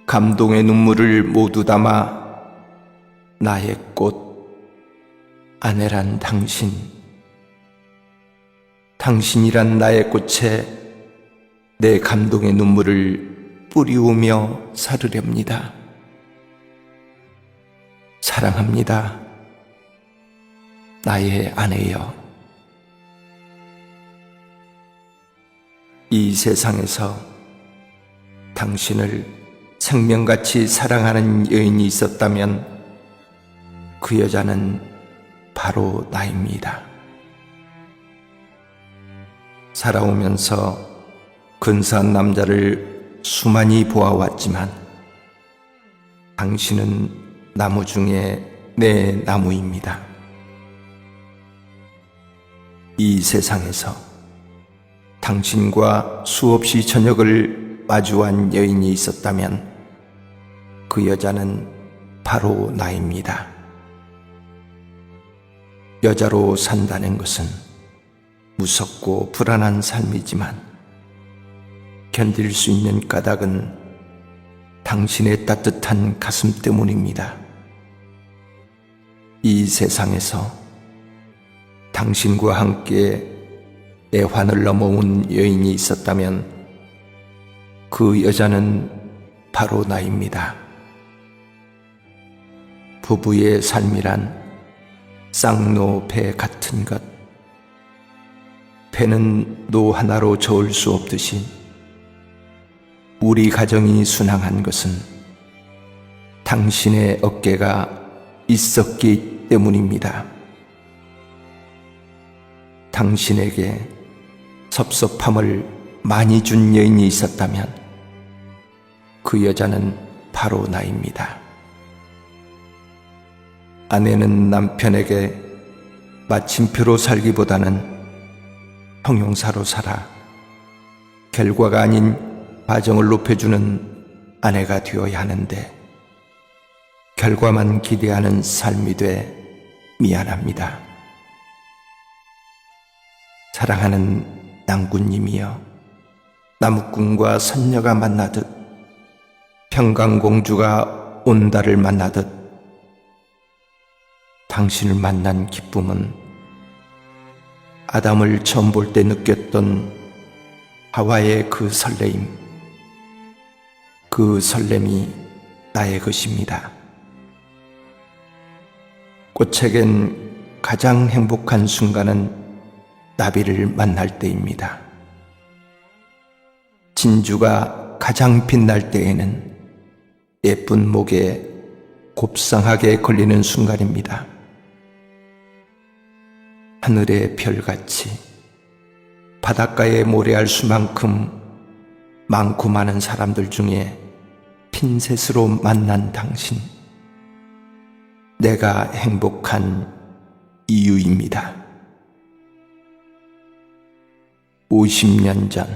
감동의 눈물을 모두 담아 나의 꽃, 아내란 당신, 당신이란 나의 꽃에 내 감동의 눈물을 뿌리우며 살으렵니다. 사랑합니다. 나의 아내여. 이 세상에서 당신을 생명같이 사랑하는 여인이 있었다면 그 여자는 바로 나입니다. 살아오면서 근사한 남자를 수많이 보아왔지만 당신은 나무 중에 내 나무입니다. 이 세상에서 당신과 수없이 저녁을 마주한 여인이 있었다면 그 여자는 바로 나입니다. 여자로 산다는 것은 무섭고 불안한 삶이지만 견딜 수 있는 까닭은 당신의 따뜻한 가슴 때문입니다. 이 세상에서 당신과 함께 애환을 넘어온 여인이 있었다면 그 여자는 바로 나입니다. 부부의 삶이란 쌍노 배 같은 것. 배는 노 하나로 저을 수 없듯이 우리 가정이 순항한 것은 당신의 어깨가 있었기 때문입니다. 당신에게 섭섭함을 많이 준 여인이 있었다면 그 여자는 바로 나입니다. 아내는 남편에게 마침표로 살기보다는 형용사로 살아 결과가 아닌 과정을 높여주는 아내가 되어야 하는데 결과만 기대하는 삶이 돼 미안합니다. 사랑하는 낭군님이여, 나무꾼과 선녀가 만나듯 평강공주가 온달을 만나듯 당신을 만난 기쁨은 아담을 처음 볼 때 느꼈던 하와의 그 설레임, 그 설렘이 나의 것입니다. 꽃에겐 가장 행복한 순간은 나비를 만날 때입니다. 진주가 가장 빛날 때에는 예쁜 목에 곱상하게 걸리는 순간입니다. 하늘의 별같이 바닷가에 모래알 수만큼 많고 많은 사람들 중에 핀셋으로 만난 당신, 내가 행복한 이유입니다. 50년 전,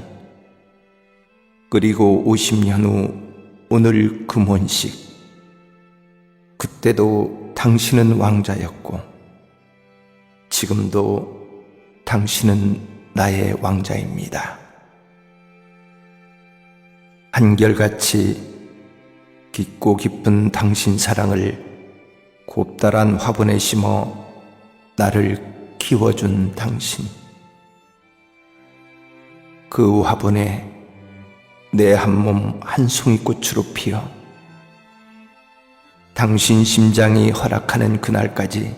그리고 50년 후 오늘 금혼식. 그때도 당신은 왕자였고 지금도 당신은 나의 왕자입니다. 한결같이 깊고 깊은 당신 사랑을 곱다란 화분에 심어 나를 키워준 당신. 그 화분에 내 한 몸 한 송이 꽃으로 피어 당신 심장이 허락하는 그날까지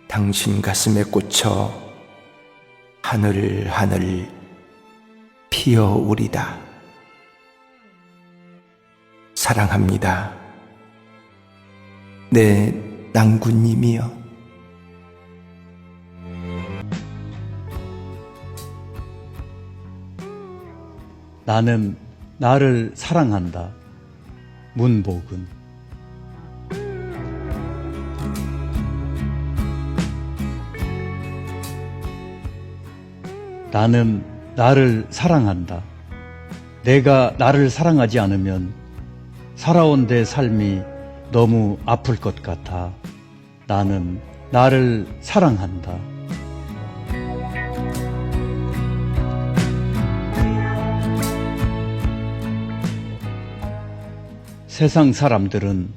당신 가슴에 꽂혀 하늘 피어오리다. 사랑합니다. 내 낭군님이여. 나는 나를 사랑한다. 문복은. 나는 나를 사랑한다. 내가 나를 사랑하지 않으면 살아온 내 삶이 너무 아플 것 같아. 나는 나를 사랑한다. 세상 사람들은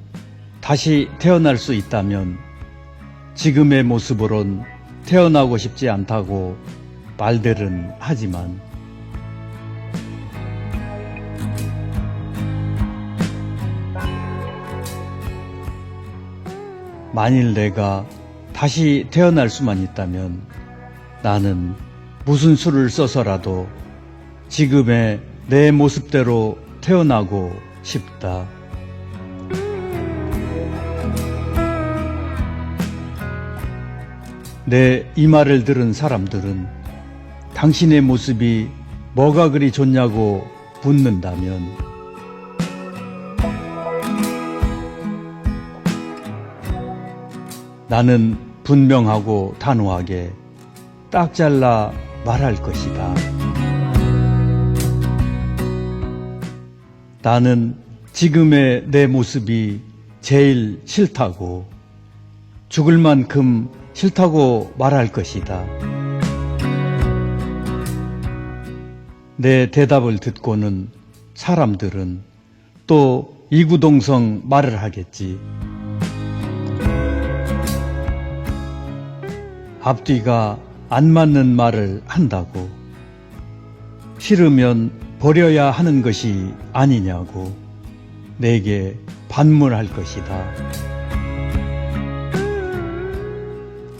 다시 태어날 수 있다면 지금의 모습으론 태어나고 싶지 않다고 말들은 하지만 만일 내가 다시 태어날 수만 있다면 나는 무슨 수를 써서라도 지금의 내 모습대로 태어나고 싶다. 내 이 말을 들은 사람들은 당신의 모습이 뭐가 그리 좋냐고 묻는다면 나는 분명하고 단호하게 딱 잘라 말할 것이다. 나는 지금의 내 모습이 제일 싫다고, 죽을 만큼 싫다고 말할 것이다. 내 대답을 듣고는 사람들은 또 이구동성 말을 하겠지. 앞뒤가 안 맞는 말을 한다고, 싫으면 버려야 하는 것이 아니냐고 내게 반문할 것이다.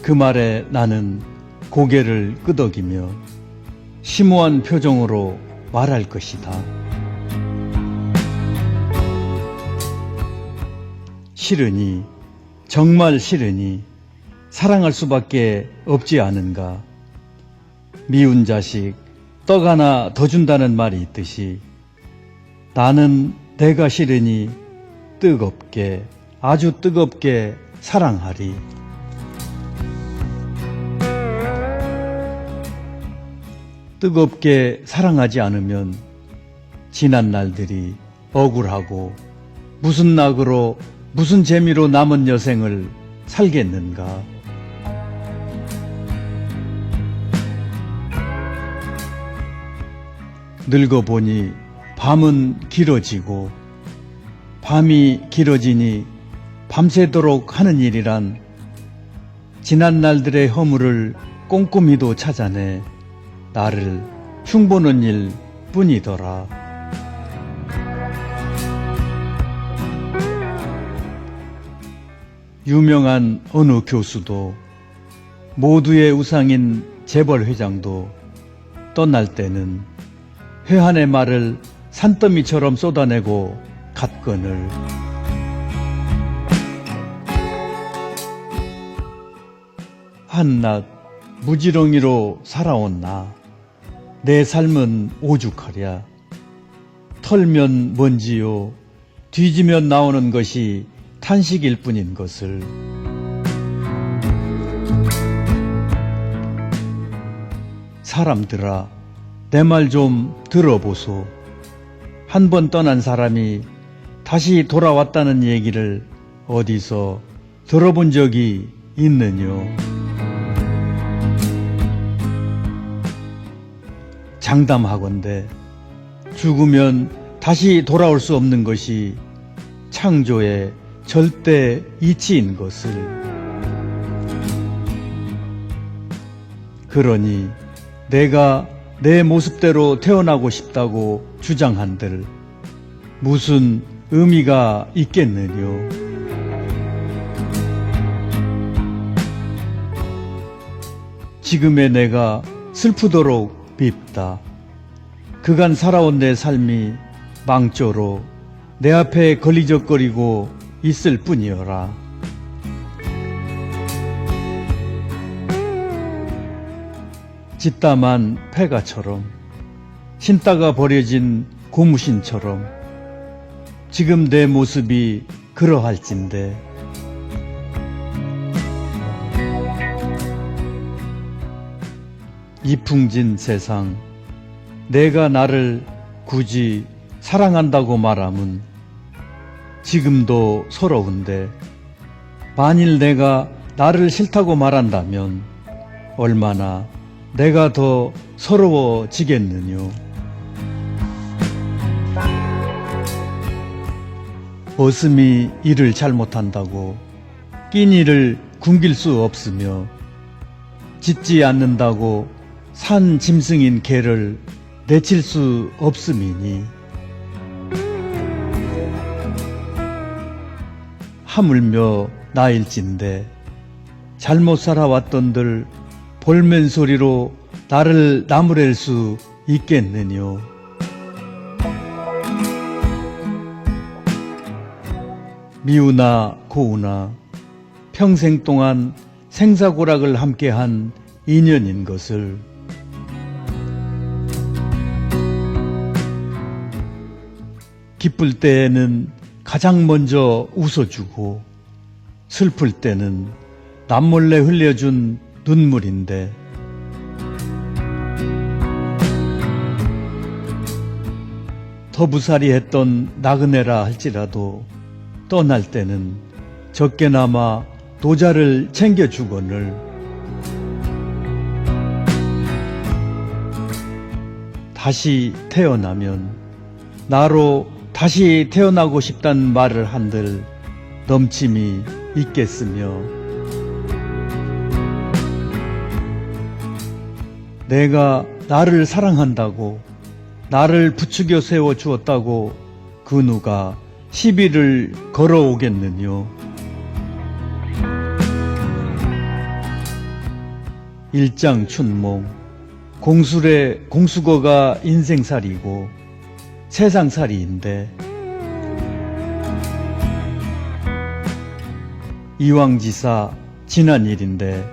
그 말에 나는 고개를 끄덕이며 심오한 표정으로 말할 것이다. 싫으니, 정말 싫으니 사랑할 수밖에 없지 않은가. 미운 자식 떡 하나 더 준다는 말이 있듯이 나는 내가 싫으니 뜨겁게, 아주 뜨겁게 사랑하리. 뜨겁게 사랑하지 않으면 지난 날들이 억울하고 무슨 낙으로 무슨 재미로 남은 여생을 살겠는가. 늙어보니 밤은 길어지고 밤이 길어지니 밤새도록 하는 일이란 지난 날들의 허물을 꼼꼼히도 찾아내 나를 흉보는 일 뿐이더라. 유명한 어느 교수도 모두의 우상인 재벌 회장도 떠날 때는 회한의 말을 산더미처럼 쏟아내고 갔거늘. 한낱 무지렁이로 살아온 나, 내 삶은 오죽하랴. 털면 먼지요, 뒤지면 나오는 것이 탄식일 뿐인 것을. 사람들아, 내 말 좀 들어보소. 한 번 떠난 사람이 다시 돌아왔다는 얘기를 어디서 들어본 적이 있느뇨? 장담하건대 죽으면 다시 돌아올 수 없는 것이 창조의 절대 이치인 것을. 그러니 내가 내 모습대로 태어나고 싶다고 주장한들 무슨 의미가 있겠느뇨? 지금의 내가 슬프도록 밉다. 그간 살아온 내 삶이 망조로 내 앞에 걸리적거리고 있을 뿐이어라. 짓담한 폐가처럼, 신다가 버려진 고무신처럼 지금 내 모습이 그러할진데 이풍진 세상, 내가 나를 굳이 사랑한다고 말함은 지금도 서러운데 만일 내가 나를 싫다고 말한다면 얼마나 내가 더 서러워지겠느뇨. 어슴이 일을 잘못한다고 끼니를 굶길 수 없으며 짖지 않는다고 산 짐승인 개를 내칠 수 없음이니 하물며 나일진데 잘못 살아왔던들 볼멘 소리로 나를 나무랄 수 있겠느뇨. 미우나 고우나 평생 동안 생사고락을 함께한 인연인 것을 기쁠 때에는 가장 먼저 웃어주고 슬플 때는 남몰래 흘려준 눈물인데 더부살이 했던 나그네라 할지라도 떠날 때는 적게나마 도자를 챙겨주거늘 다시 태어나면 나로 다시 태어나고 싶단 말을 한들 넘침이 있겠으며 내가 나를 사랑한다고 나를 부추겨 세워 주었다고 그 누가 시비를 걸어오겠느뇨. 일장춘몽 공술의 공수거가 인생살이고 세상살이인데 이왕지사 지난 일인데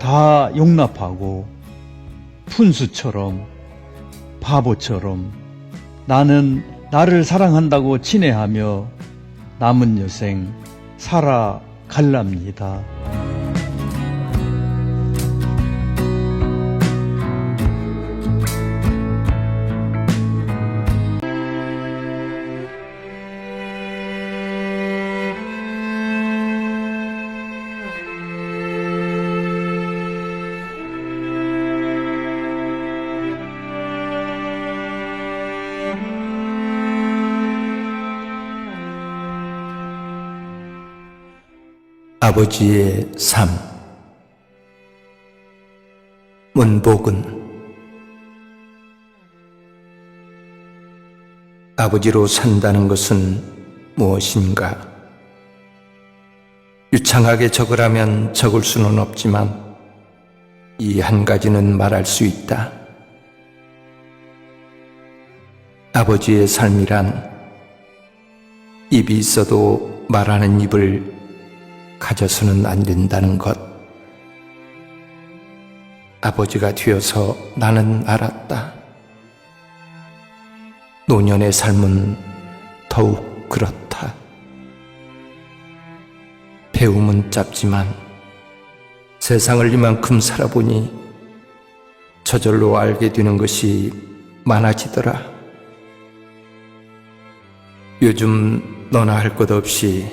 다 용납하고 푼수처럼 바보처럼 나는 나를 사랑한다고 친애하며 남은 여생 살아갈랍니다. 아버지의 삶. 문복은 아버지로 산다는 것은 무엇인가? 유창하게 적으라면 적을 수는 없지만 이 한 가지는 말할 수 있다. 아버지의 삶이란 입이 있어도 말하는 입을 가져서는 안 된다는 것. 아버지가 되어서 나는 알았다. 노년의 삶은 더욱 그렇다. 배움은 짧지만 세상을 이만큼 살아보니 저절로 알게 되는 것이 많아지더라. 요즘 너나 할 것 없이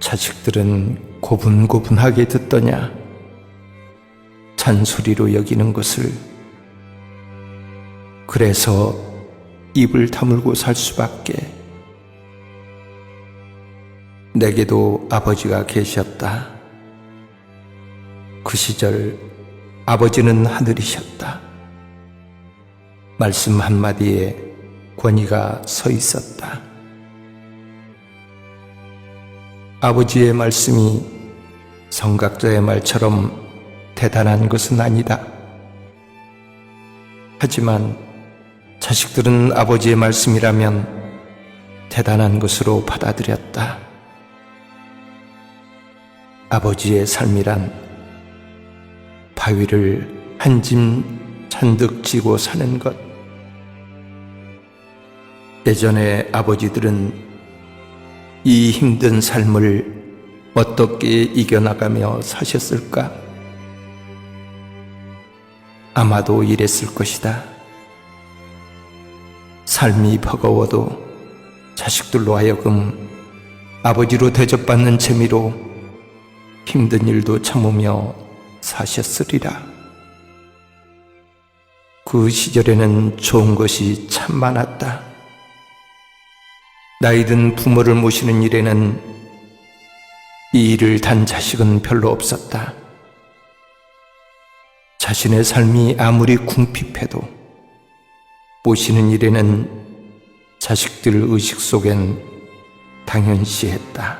자식들은 고분고분하게 듣더냐. 잔소리로 여기는 것을. 그래서 입을 다물고 살 수밖에. 내게도 아버지가 계셨다. 그 시절 아버지는 하늘이셨다. 말씀 한마디에 권위가 서 있었다. 아버지의 말씀이 성각자의 말처럼 대단한 것은 아니다. 하지만 자식들은 아버지의 말씀이라면 대단한 것으로 받아들였다. 아버지의 삶이란 바위를 한 짐 잔뜩 지고 사는 것. 예전에 아버지들은 이 힘든 삶을 어떻게 이겨나가며 사셨을까? 아마도 이랬을 것이다. 삶이 버거워도 자식들로 하여금 아버지로 대접받는 재미로 힘든 일도 참으며 사셨으리라. 그 시절에는 좋은 것이 참 많았다. 나이든 부모를 모시는 일에는 이 일을 단 자식은 별로 없었다. 자신의 삶이 아무리 궁핍해도 모시는 일에는 자식들 의식 속엔 당연시했다.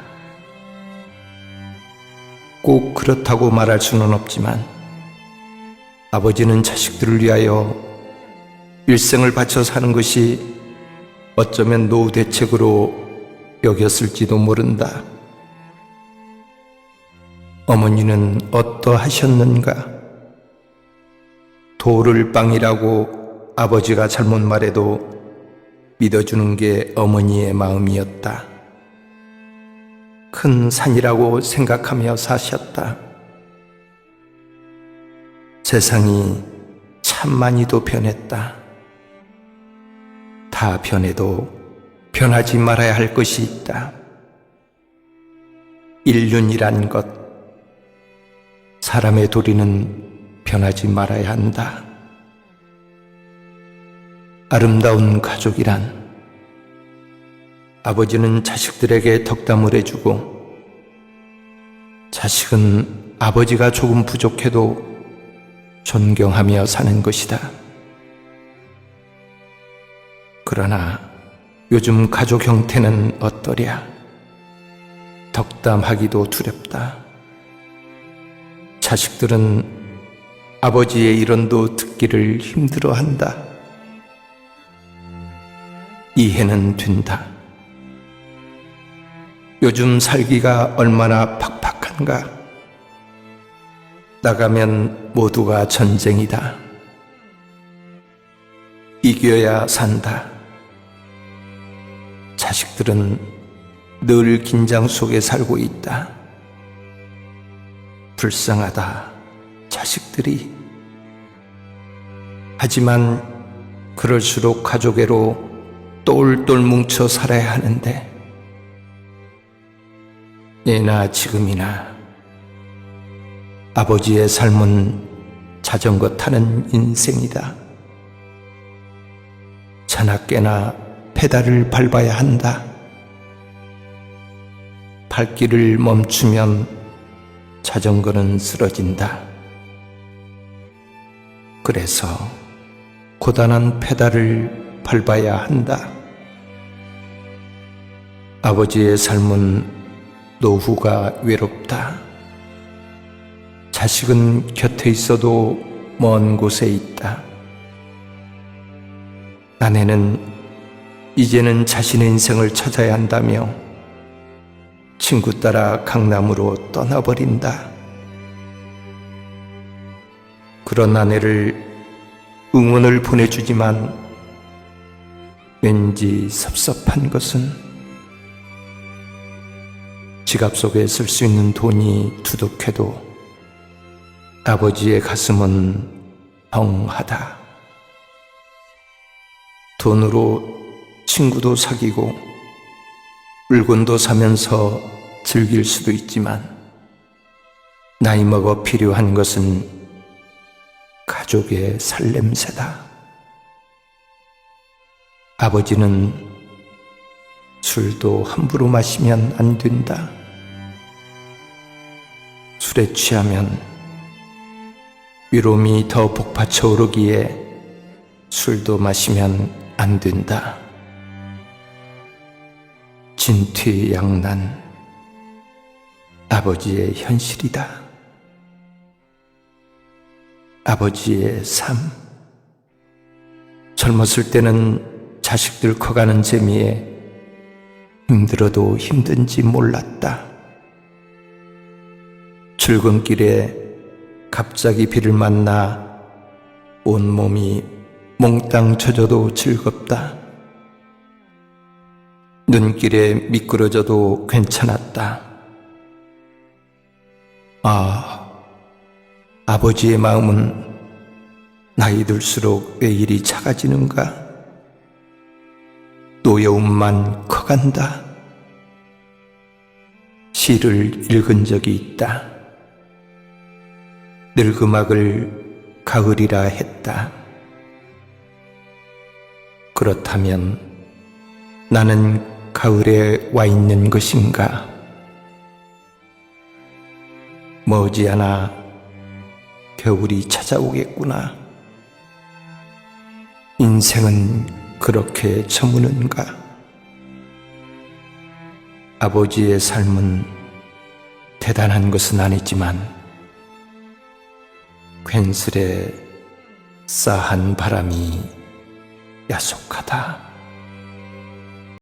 꼭 그렇다고 말할 수는 없지만 아버지는 자식들을 위하여 일생을 바쳐 사는 것이 어쩌면 노후 대책으로 여겼을지도 모른다. 어머니는 어떠하셨는가? 돌을 빵이라고 아버지가 잘못 말해도 믿어주는 게 어머니의 마음이었다. 큰 산이라고 생각하며 사셨다. 세상이 참 많이도 변했다. 다 변해도 변하지 말아야 할 것이 있다. 인륜이란 것, 사람의 도리는 변하지 말아야 한다. 아름다운 가족이란 아버지는 자식들에게 덕담을 해주고 자식은 아버지가 조금 부족해도 존경하며 사는 것이다. 그러나 요즘 가족 형태는 어떠랴? 덕담하기도 두렵다. 자식들은 아버지의 일언도 듣기를 힘들어한다. 이해는 된다. 요즘 살기가 얼마나 팍팍한가. 나가면 모두가 전쟁이다. 이겨야 산다. 자식들은 늘 긴장 속에 살고 있다. 불쌍하다, 자식들이. 하지만 그럴수록 가족애로 똘똘 뭉쳐 살아야 하는데 예나 지금이나 아버지의 삶은 자전거 타는 인생이다. 자나깨나 페달을 밟아야 한다. 발길을 멈추면 자전거는 쓰러진다. 그래서 고단한 페달을 밟아야 한다. 아버지의 삶은 노후가 외롭다. 자식은 곁에 있어도 먼 곳에 있다. 아내는 이제는 자신의 인생을 찾아야 한다며 친구 따라 강남으로 떠나버린다. 그런 아내를 응원을 보내주지만 왠지 섭섭한 것은 지갑 속에 쓸 수 있는 돈이 두둑해도 아버지의 가슴은 벙하다. 돈으로 친구도 사귀고 물건도 사면서 즐길 수도 있지만 나이 먹어 필요한 것은 가족의 살냄새다. 아버지는 술도 함부로 마시면 안 된다. 술에 취하면 위롬이 더 복받쳐 오르기에 술도 마시면 안 된다. 진퇴양난, 아버지의 현실이다. 아버지의 삶. 젊었을 때는 자식들 커가는 재미에 힘들어도 힘든지 몰랐다. 출근길에 갑자기 비를 만나 온몸이 몽땅 젖어도 즐겁다. 눈길에 미끄러져도 괜찮았다. 아버지의 마음은 나이 들수록 왜 이리 작아지는가? 노여움만 커간다. 시를 읽은 적이 있다. 늙음악을 가을이라 했다. 그렇다면 나는 가을에 와 있는 것인가? 머지않아 겨울이 찾아오겠구나. 인생은 그렇게 저무는가? 아버지의 삶은 대단한 것은 아니지만 괜스레 싸한 바람이 야속하다.